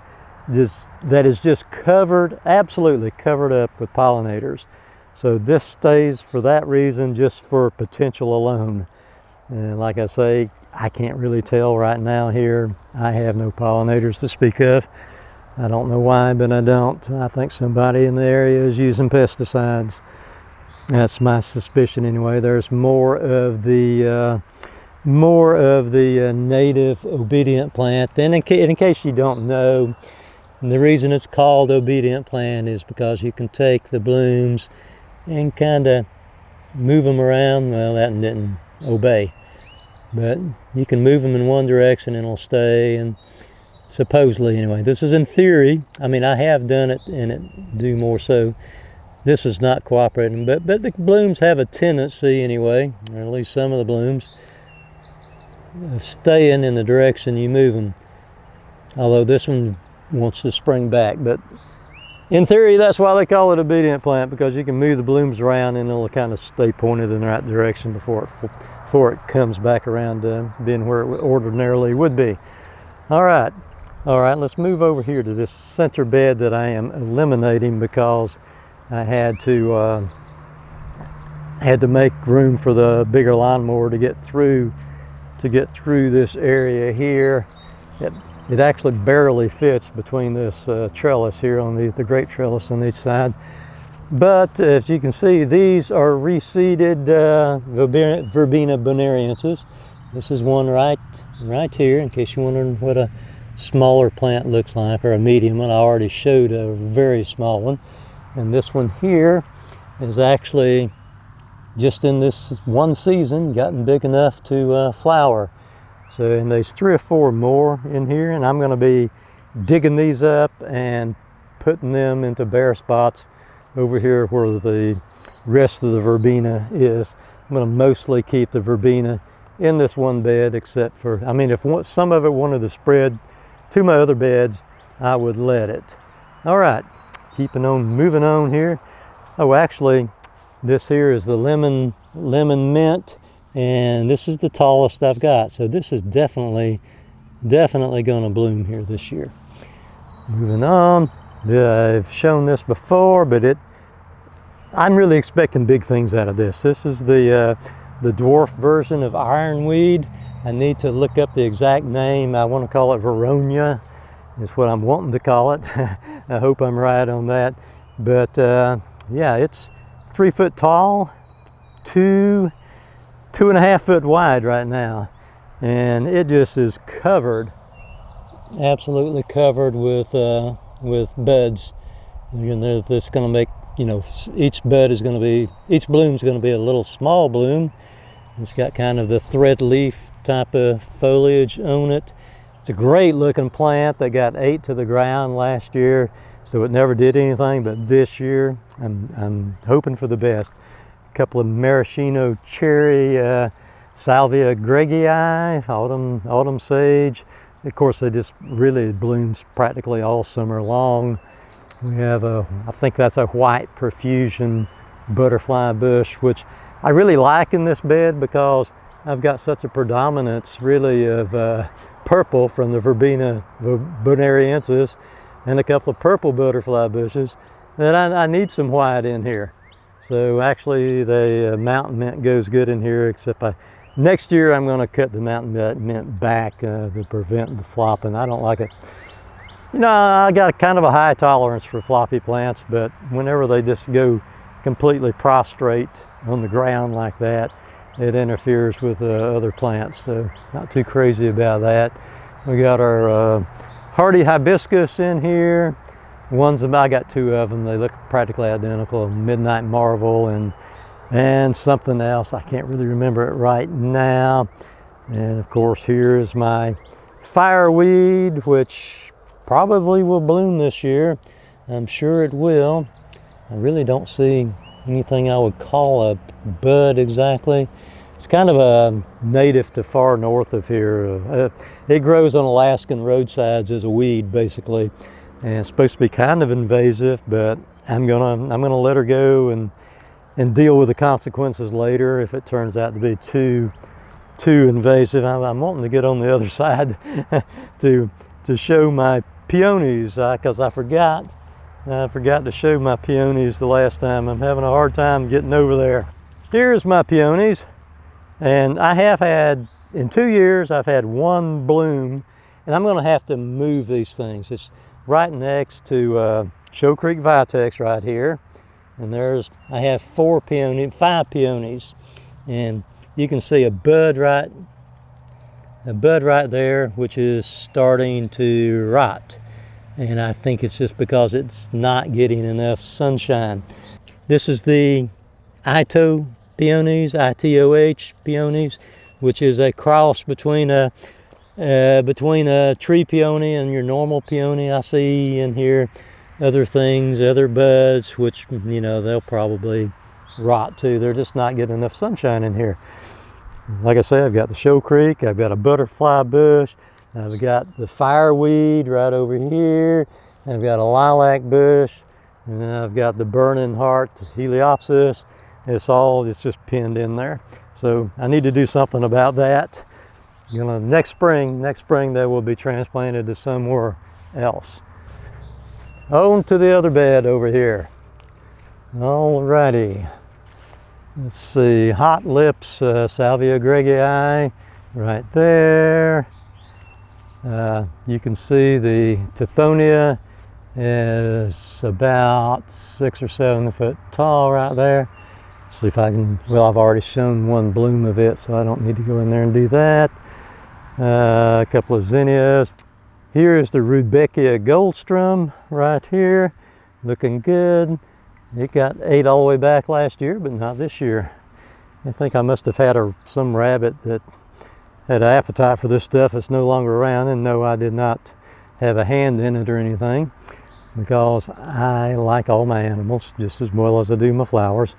A: that is just covered, absolutely covered up with pollinators. So this stays for that reason, just for potential alone. And like I say, I can't really tell right now here. I have no pollinators to speak of. I don't know why, but I don't. I think somebody in the area is using pesticides. That's my suspicion anyway. There's more of the native obedient plant. And in case you don't know, the reason it's called obedient plant is because you can take the blooms and kind of move them around. Well, that didn't obey, but you can move them in one direction and it'll stay. And supposedly, anyway, this is in theory. I mean, I have done it and it do more so. This was not cooperating, but the blooms have a tendency anyway, or at least some of the blooms, of staying in the direction you move them. Although this one wants to spring back, but in theory, that's why they call it obedient plant, because you can move the blooms around and it'll kind of stay pointed in the right direction before it comes back around to being where it ordinarily would be. All right, let's move over here to this center bed that I am eliminating because I had to make room for the bigger lawnmower to get through this area here. It actually barely fits between this trellis here on the grape trellis on each side. But as you can see, these are reseeded Verbena Bonariensis. This is one right here, in case you're wondering what a smaller plant looks like, or a medium one. I already showed a very small one. And this one here is actually just in this one season gotten big enough to flower. So, and there's 3 or 4 more in here, and I'm going to be digging these up and putting them into bare spots over here where the rest of the verbena is. I'm going to mostly keep the verbena in this one bed, except for, I mean, if some of it wanted to spread to my other beds, I would let it. All right, moving on here. Oh, actually, this here is the lemon mint, and this is the tallest I've got. So this is definitely going to bloom here this year. Moving on, I've shown this before, but I'm really expecting big things out of this. This is the dwarf version of ironweed. I need to look up the exact name. I want to call it Veronia, is what I'm wanting to call it. I hope I'm right on that. But yeah, it's 3 foot tall, 2.5 foot wide right now, and it just is covered, absolutely covered with buds. That's going to make, each bloom is going to be a little small bloom. It's got kind of the thread leaf type of foliage on it. It's a great looking plant. They got 8 to the ground last year, so it never did anything, but this year I'm hoping for the best. couple of Maraschino Cherry, Salvia Gregii, autumn sage. Of course, they just really blooms practically all summer long. We have I think that's a white profusion butterfly bush, which I really like in this bed because I've got such a predominance really of purple from the Verbena Bonariensis and a couple of purple butterfly bushes that I need some white in here. So actually the mountain mint goes good in here, except next year I'm going to cut the mountain mint back to prevent the flopping. I don't like it. You know, I got kind of a high tolerance for floppy plants, but whenever they just go completely prostrate on the ground like that, it interferes with other plants. So not too crazy about that. We got our Hearty Hibiscus in here. I got two of them. They look practically identical. Midnight Marvel and something else. I can't really remember it right now. And of course, here's my fireweed, which probably will bloom this year. I'm sure it will. I really don't see anything I would call a bud exactly. It's kind of a native to far north of here. It grows on Alaskan roadsides as a weed, basically, and it's supposed to be kind of invasive. But I'm gonna let her go and deal with the consequences later if it turns out to be too invasive. I'm wanting to get on the other side to show my peonies, because I forgot to show my peonies the last time. I'm having a hard time getting over there. Here's my peonies, and I have had, in 2 years, I've had one bloom, and I'm gonna have to move these things. It's right next to Show Creek Vitex right here, and I have 5 peonies, and you can see a bud right there, which is starting to rot. And I think it's just because it's not getting enough sunshine. This is the Itoh peonies, ITOH peonies, which is a cross between a tree peony and your normal peony. I see in here other things, other buds, which, you know, they'll probably rot too. They're just not getting enough sunshine in here. Like I said, I've got the Show Creek, I've got a butterfly bush, I've got the fireweed right over here, I've got a lilac bush, and then I've got the burning heart Heliopsis. It's just pinned in there. So I need to do something about that. Next spring they will be transplanted to somewhere else. On to the other bed over here. Alrighty. Let's see, Hot Lips, Salvia Gregii, right there. You can see the Tithonia is about 6 or 7 foot tall right there. See if I can, well, I've already shown one bloom of it, so I don't need to go in there and do that. A couple of zinnias. Here is the Rudbeckia Goldstrum right here, looking good. It got ate all the way back last year, but not this year. I think I must have had some rabbit that had an appetite for this stuff that's no longer around, and no, I did not have a hand in it or anything, because I like all my animals just as well as I do my flowers.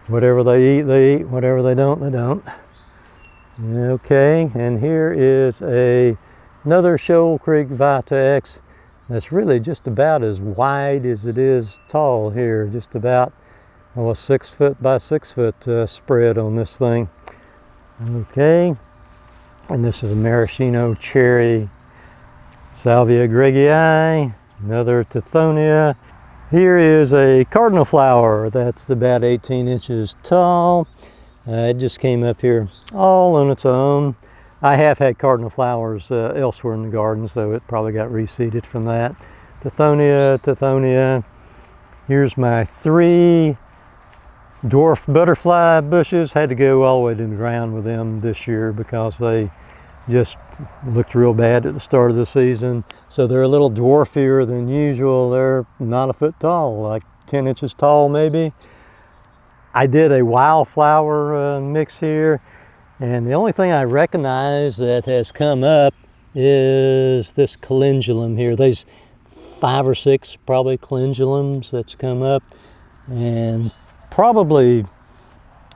A: Whatever they eat, whatever they don't, they don't. Okay, and here is another Shoal Creek Vitex that's really just about as wide as it is tall here, just about a 6 foot by 6 foot spread on this thing. Okay, and this is a Maraschino Cherry, Salvia Gregii, another Tithonia. Here is a cardinal flower that's about 18 inches tall. It just came up here all on its own. I have had cardinal flowers elsewhere in the garden, so it probably got reseeded from that. Tithonia. Here's my 3 dwarf butterfly bushes. Had to go all the way to the ground with them this year because they just looked real bad at the start of the season. So they're a little dwarfier than usual. They're not a foot tall, like 10 inches tall maybe. I did a wildflower mix here, and the only thing I recognize that has come up is this calendulum here. There's 5 or 6 probably calendulums that's come up, and probably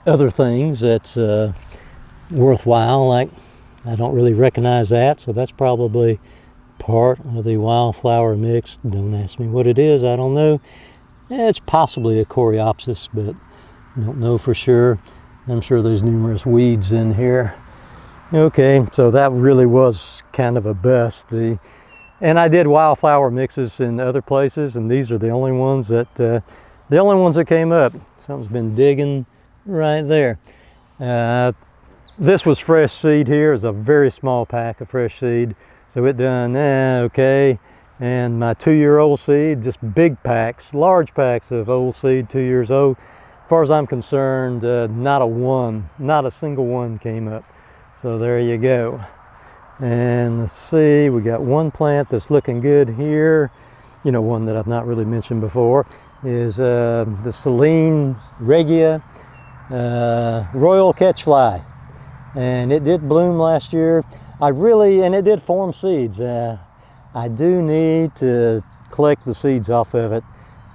A: other things that's worthwhile, like I don't really recognize that, so that's probably part of the wildflower mix. Don't ask me what it is, I don't know. It's possibly a coreopsis, but I don't know for sure. I'm sure there's numerous weeds in here. Okay, so that really was kind of a bust. And I did wildflower mixes in other places, and these are the only ones that came up. Something's been digging right there. This was fresh seed here. It's a very small pack of fresh seed, so it done okay. And my 2-year-old seed, just big packs, large packs of old seed, 2 years old. As far as I'm concerned, not a single one came up. So there you go. And let's see, we got one plant that's looking good here. You know, one that I've not really mentioned before is the Selene Regia Royal Catchfly. And it did bloom last year. And it did form seeds. I do need to collect the seeds off of it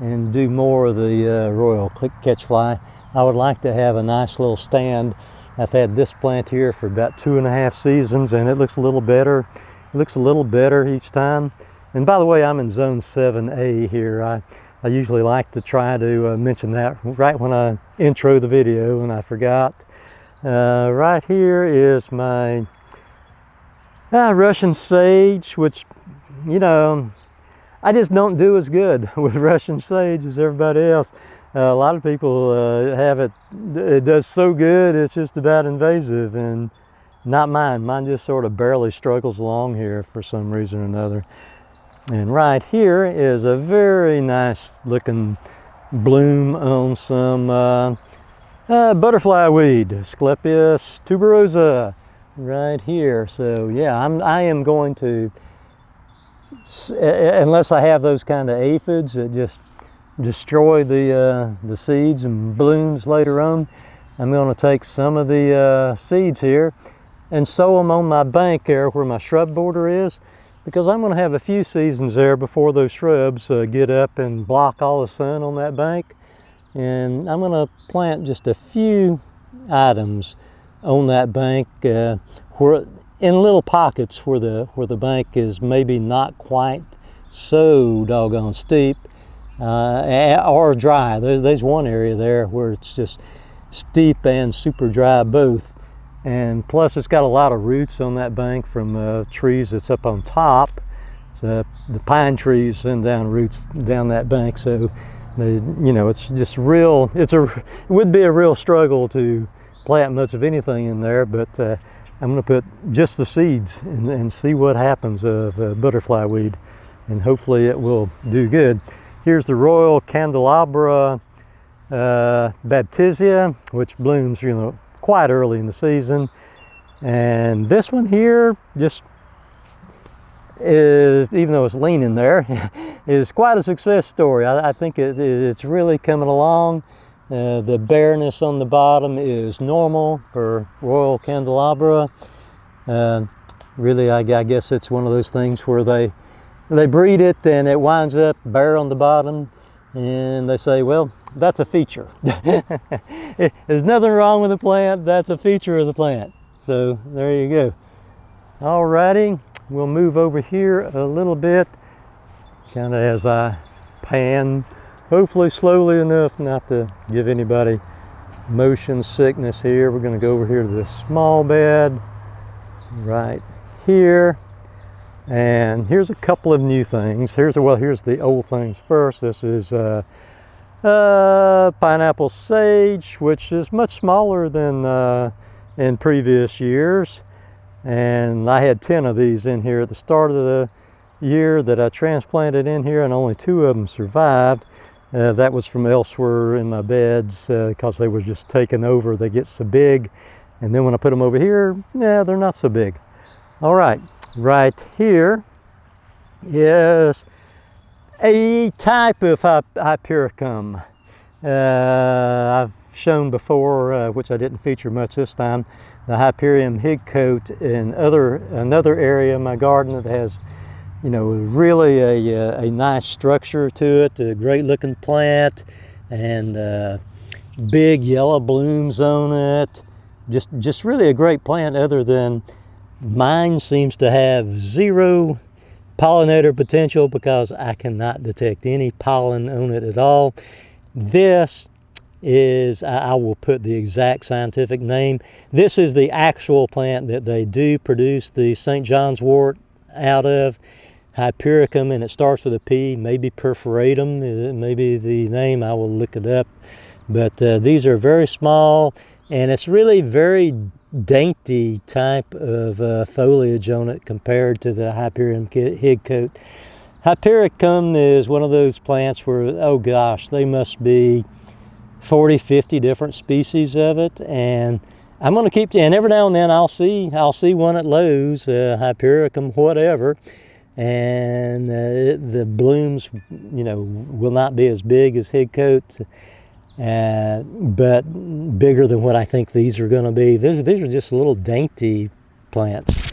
A: and do more of the Royal Catchfly. I would like to have a nice little stand. I've had this plant here for about 2.5 seasons, and it looks a little better. It looks a little better each time. And by the way, I'm in zone 7A here. I usually like to try to mention that right when I intro the video, and I forgot. Right here is my Russian sage, which, you know, I just don't do as good with Russian sage as everybody else. A lot of people have it does so good, it's just about invasive, and not mine. Mine just sort of barely struggles along here for some reason or another. And right here is a very nice looking bloom on some butterfly weed, Asclepias tuberosa, right here. So yeah, I am going to, unless I have those kind of aphids that just destroy the seeds and blooms later on, I'm going to take some of the seeds here and sow them on my bank there where my shrub border is, because I'm going to have a few seasons there before those shrubs get up and block all the sun on that bank. And I'm going to plant just a few items on that bank where in little pockets where the bank is maybe not quite so doggone steep or dry. There's one area there where it's just steep and super dry both, and plus it's got a lot of roots on that bank from trees that's up on top. So the pine trees send down roots down that bank, so it's just real. It would be a real struggle to plant much of anything in there, but I'm going to put just the seeds and see what happens of butterfly weed, and hopefully it will do good. Here's the Royal Candelabra Baptisia, which blooms, quite early in the season. And this one here, just is, even though it's leaning there, is quite a success story. I think it's really coming along. The bareness on the bottom is normal for Royal Candelabra. Really, I guess it's one of those things where they breed it and it winds up bare on the bottom, and they say, well, that's a feature. There's nothing wrong with the plant, that's a feature of the plant. So there you go. Alrighty, we'll move over here a little bit, kind of as I pan, hopefully slowly enough not to give anybody motion sickness here. We're going to go over here to this small bed right here. And here's a couple of new things. Here's the old things first. This is pineapple sage, which is much smaller than in previous years. And I had 10 of these in here at the start of the year that I transplanted in here, and only 2 of them survived. That was from elsewhere in my beds because they were just taken over. They get so big. And then when I put them over here, yeah, they're not so big. All right. Right here is a type of Hypericum. I've shown before, which I didn't feature much this time, the Hyperium higcoat in another area of my garden that has, really a nice structure to it, a great looking plant, and big yellow blooms on it. Just really a great plant, other than mine seems to have zero pollinator potential because I cannot detect any pollen on it at all. This is, I will put the exact scientific name. This is the actual plant that they do produce the St. John's wort out of, Hypericum, and it starts with a P, maybe perforatum, maybe the name, I will look it up. But these are very small, and it's really very dainty type of foliage on it compared to the Hypericum higcoat. Hypericum is one of those plants where, oh gosh, they must be 40, 50 different species of it, and I'm going to keep, and every now and then I'll see one at Lowe's, Hypericum whatever, and the blooms, you know, will not be as big as higcoat, but bigger than what I think these are going to be. These are just little dainty plants,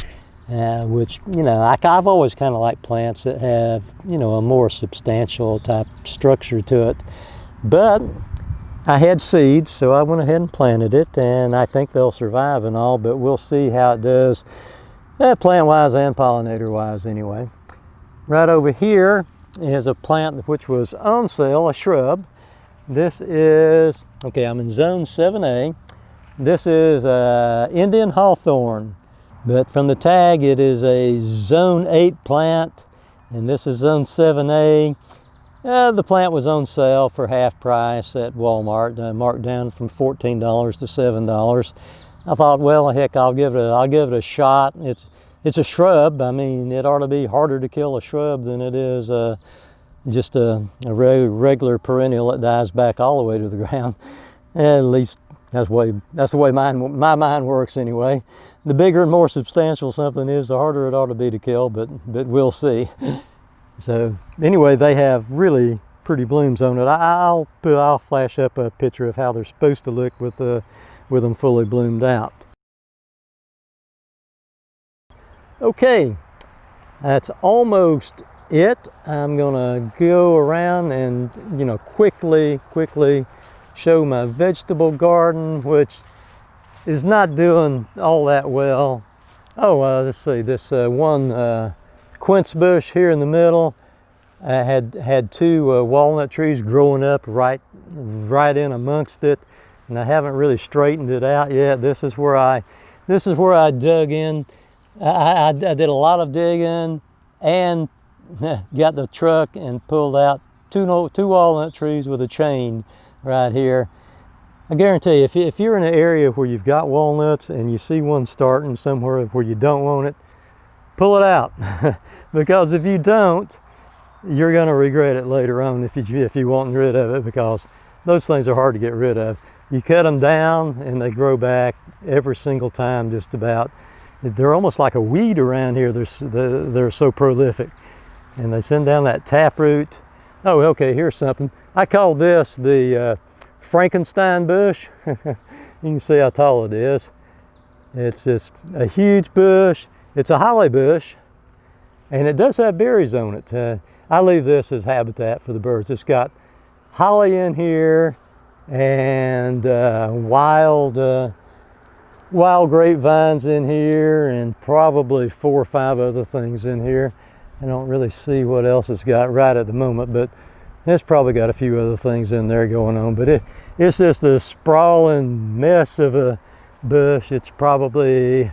A: which, you know, I've always kind of liked plants that have, you know, a more substantial type structure to it. But I had seeds, so I went ahead and planted it, and I think they'll survive and all, but we'll see how it does, plant-wise and pollinator-wise anyway. Right over here is a plant which was on sale, a shrub. This is, okay, I'm in zone 7A. This is Indian hawthorn, but from the tag it is a zone 8 plant, and this is zone 7A. The plant was on sale for half price at Walmart, marked down from $14 to $7. I thought, well, heck, I'll give it a shot. It's a shrub. I mean, it ought to be harder to kill a shrub than it is just a regular perennial that dies back all the way to the ground. At least that's the way my mind works anyway. The bigger and more substantial something is, the harder it ought to be to kill, but we'll see. So anyway, they have really pretty blooms on it. I'll flash up a picture of how they're supposed to look with them fully bloomed out. Okay, that's almost it. I'm gonna go around and, you know, quickly show my vegetable garden, which is not doing all that well. Oh, let's see, this one quince bush here in the middle. I had two walnut trees growing up right in amongst it, and I haven't really straightened it out yet. This is where I dug in. I did a lot of digging and got the truck and pulled out two walnut trees with a chain right here. I guarantee you, if you're in an area where you've got walnuts and you see one starting somewhere where you don't want it, pull it out. Because if you don't, you're going to regret it later on if you want rid of it, because those things are hard to get rid of. You cut them down and they grow back every single time, just about. They're almost like a weed around here. They're so prolific, and they send down that taproot. Oh, okay, here's something. I call this the Frankenstein bush. You can see how tall it is. It's just a huge bush. It's a holly bush, and it does have berries on it. I leave this as habitat for the birds. It's got holly in here and wild grapevines in here, and probably 4 or 5 other things in here. I don't really see what else it's got right at the moment, but it's probably got a few other things in there going on. But it's just a sprawling mess of a bush. It's probably,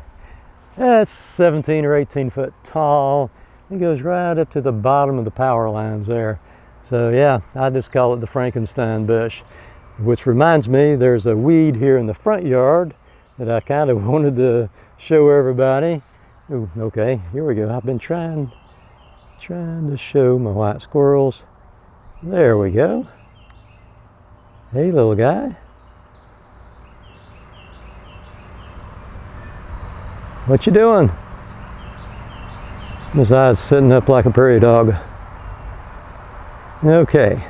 A: it's 17 or 18 foot tall. It goes right up to the bottom of the power lines there. So yeah, I just call it the Frankenstein bush, which reminds me there's a weed here in the front yard that I kind of wanted to show everybody. Ooh, okay, here we go. I've been trying to show my white squirrels. There we go. Hey, little guy. What you doing? His eyes sitting up like a prairie dog. Okay,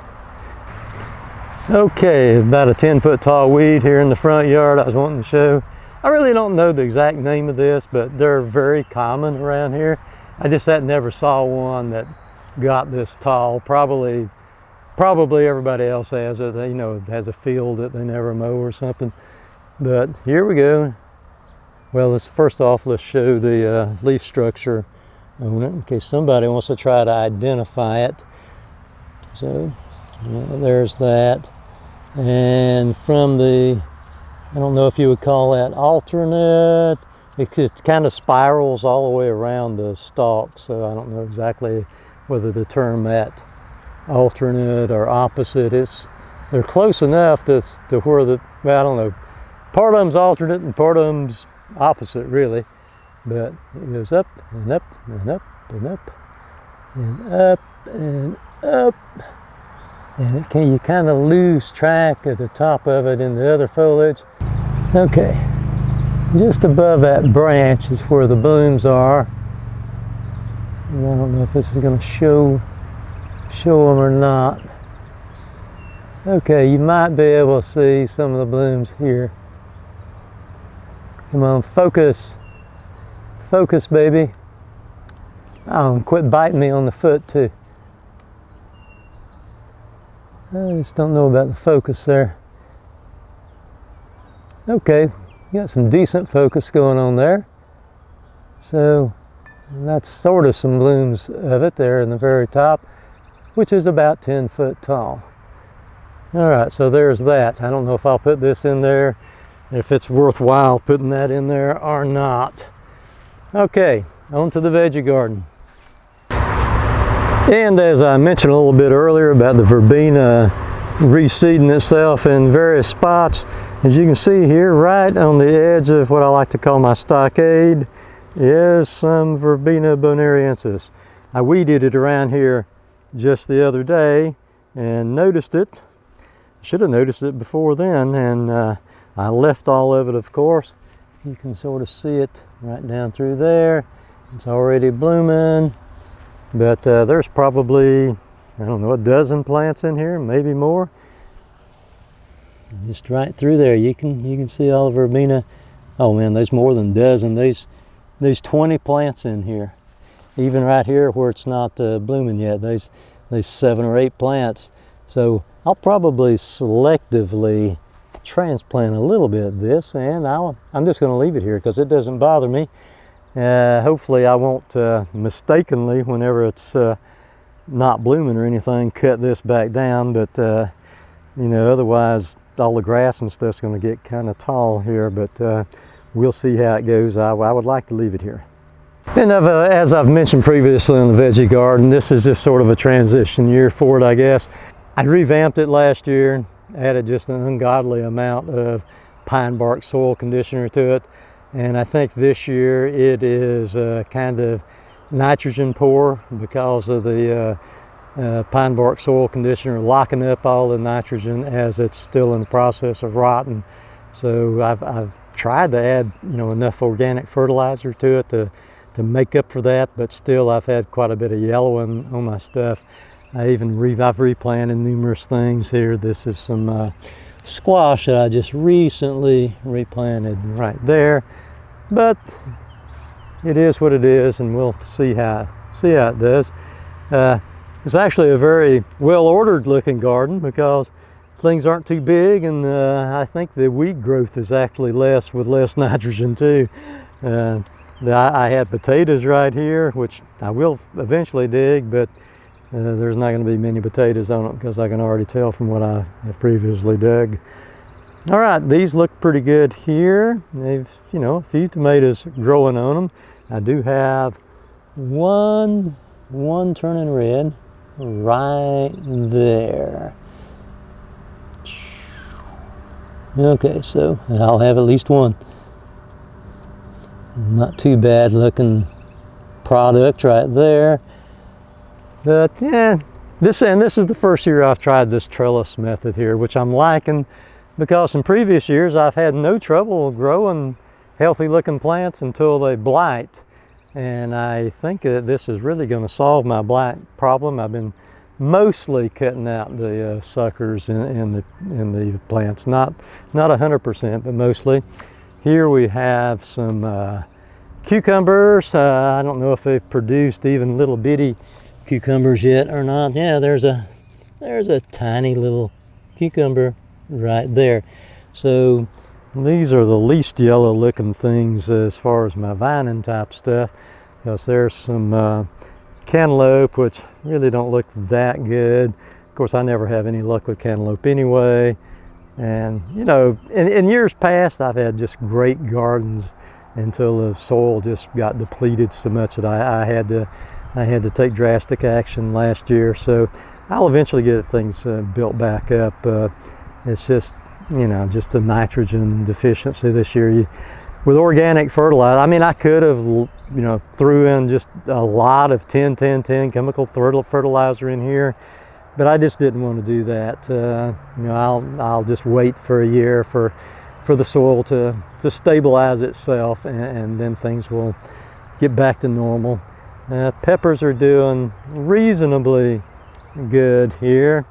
A: about a 10-foot tall weed here in the front yard I was wanting to show. I really don't know the exact name of this, but they're very common around here. I just never saw one that got this tall. Probably Probably everybody else has it, you know, has a field that they never mow or something. But here we go. Well, first off, let's show the leaf structure on it in case somebody wants to try to identify it. So there's that. And from the, I don't know if you would call that alternate, it kind of spirals all the way around the stalk, so I don't know exactly whether to term that alternate or opposite. They're close enough to where well, I don't know, part of them's alternate and part of them's opposite really, but it goes up and up and up and up and up and up, and you kind of lose track of the top of it in the other foliage. Okay, just above that branch is where the blooms are, and I don't know if this is going to show them or not. Okay, you might be able to see some of the blooms here. Come on, focus. Focus, baby. Oh, quit biting me on the foot too. I just don't know about the focus there. Okay, you got some decent focus going on there. So that's sort of some blooms of it there in the very top, which is about 10 foot tall. All right, so there's that. I don't know if I'll put this in there, if it's worthwhile putting that in there or not. Okay, on to the veggie garden. And as I mentioned a little bit earlier about the verbena reseeding itself in various spots, as you can see here, right on the edge of what I like to call my stockade, is some Verbena Bonariensis. I weeded it around here just the other day and noticed it. Should have noticed it before then, and I left all of it, of course. You can sort of see it right down through there. It's already blooming, but there's probably, I don't know, a dozen plants in here, maybe more. And just right through there, you can see all the verbena. Oh man, there's more than a dozen. There's 20 plants in here. Even right here where it's not blooming yet, there's 7 or 8 plants. So I'll probably selectively transplant a little bit of this, and I'm just going to leave it here because it doesn't bother me. Hopefully I won't mistakenly, whenever it's not blooming or anything, cut this back down, but you know, otherwise all the grass and stuff's going to get kind of tall here, but we'll see how it goes. I would like to leave it here. And as I've mentioned previously on the veggie garden, this is just sort of a transition year for it, I guess. I revamped it last year, added just an ungodly amount of pine bark soil conditioner to it, and I think this year it is kind of nitrogen poor because of the pine bark soil conditioner locking up all the nitrogen as it's still in the process of rotting. So I've tried to add, you know, enough organic fertilizer to it to make up for that, but still I've had quite a bit of yellowing on my stuff. I've replanted numerous things here. This is some squash that I just recently replanted right there, but it is what it is, and we'll see how it does. It's actually a very well ordered looking garden because things aren't too big, and I think the weed growth is actually less with less nitrogen too. I had potatoes right here, which I will eventually dig, but there's not going to be many potatoes on it because I can already tell from what I have previously dug. All right, these look pretty good here. They've, you know, a few tomatoes growing on them. I do have one turning red right there. Okay, so I'll have at least one. Not too bad looking product right there. But yeah, this is the first year I've tried this trellis method here, which I'm liking because in previous years I've had no trouble growing healthy looking plants until they blight. And I think that this is really going to solve my blight problem. I've been mostly cutting out the suckers in the plants, not 100%, but mostly. Here we have some cucumbers. I don't know if they've produced even little bitty cucumbers yet or not. Yeah, there's a there's a tiny little cucumber right there. So these are the least yellow looking things as far as my vining type stuff, because there's some cantaloupe, which really don't look that good. Of course, I never have any luck with cantaloupe anyway. And you know, in years past, I've had just great gardens until the soil just got depleted so much that I had to take drastic action last year. So I'll eventually get things built back up. It's just, you know, just a nitrogen deficiency this year. With organic fertilizer, I mean, I could have, you know, threw in just a lot of 10-10-10 chemical fertilizer in here, but I just didn't want to do that. You know, I'll just wait for a year for the soil to stabilize itself, and then things will get back to normal. Peppers are doing reasonably good here.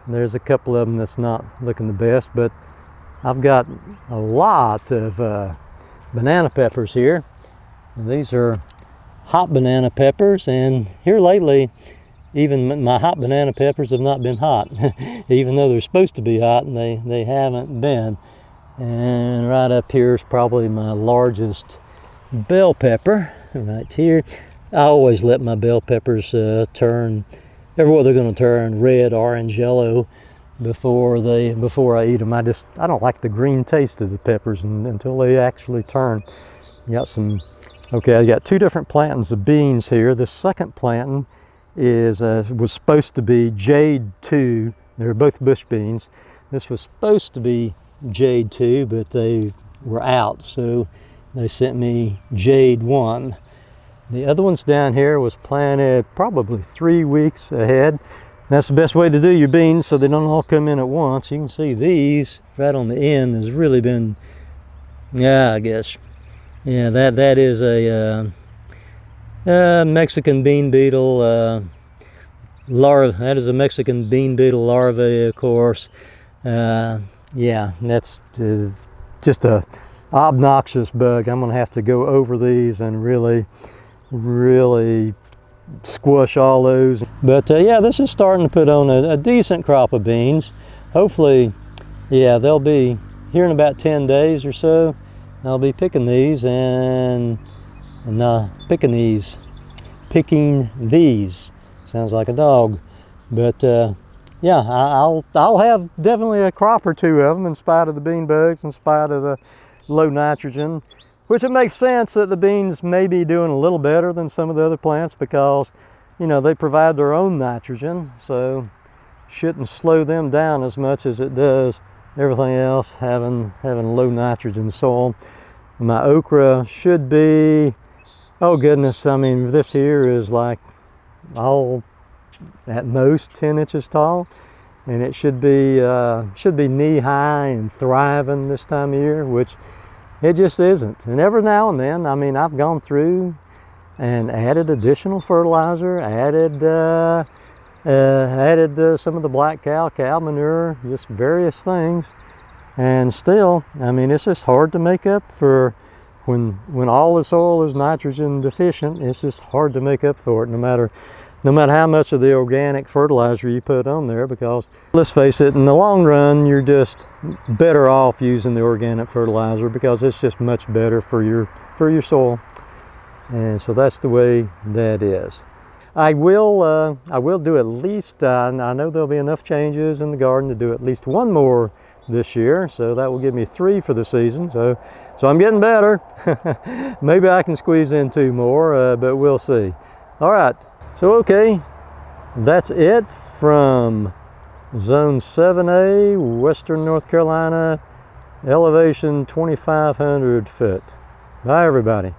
A: There's a couple of them that's not looking the best, but I've got a lot of banana peppers here. And these are hot banana peppers, and here lately even my hot banana peppers have not been hot even though they're supposed to be hot, and they haven't been. And right up here is probably my largest bell pepper right here. I always let my bell peppers turn everywhere they're going to turn red, orange, yellow before I eat them. I don't like the green taste of the peppers until they actually turn. Got some, okay, I got two different plantings of beans here. The second planting was supposed to be Jade 2. They're both bush beans. This was supposed to be Jade 2, but they were out, so they sent me Jade 1. The other ones down here was planted probably 3 weeks ahead. That's the best way to do your beans so they don't all come in at once. You can see these right on the end has really been, yeah, I guess, yeah, that is a Mexican bean beetle larva. That is a Mexican bean beetle larvae, of course. Yeah, that's just a obnoxious bug. I'm gonna have to go over these and really squash all those. But yeah, this is starting to put on a decent crop of beans. Hopefully, yeah, they'll be here in about 10 days or so. I'll be picking these and picking these. Sounds like a dog, but yeah, I'll have definitely a crop or two of them in spite of the bean bugs, in spite of the low nitrogen, which it makes sense that the beans may be doing a little better than some of the other plants because, you know, they provide their own nitrogen, so shouldn't slow them down as much as it does everything else having low nitrogen soil. My okra should be, oh goodness, I mean, this here is like all at most 10 inches tall, and it should be knee high and thriving this time of year, which it just isn't. And every now and then, I mean, I've gone through and added additional fertilizer, added some of the black cow manure, just various things, and still, I mean, it's just hard to make up for when all the soil is nitrogen deficient. It's just hard to make up for it, no matter how much of the organic fertilizer you put on there, because let's face it, in the long run, you're just better off using the organic fertilizer because it's just much better for your soil. And so that's the way that is. I will do at least, I know there'll be enough changes in the garden to do at least one more this year, so that will give me 3 for the season. So I'm getting better. Maybe I can squeeze in 2 more, but we'll see. All right. So okay, that's it from Zone 7A, Western North Carolina, elevation 2,500 foot. Bye everybody.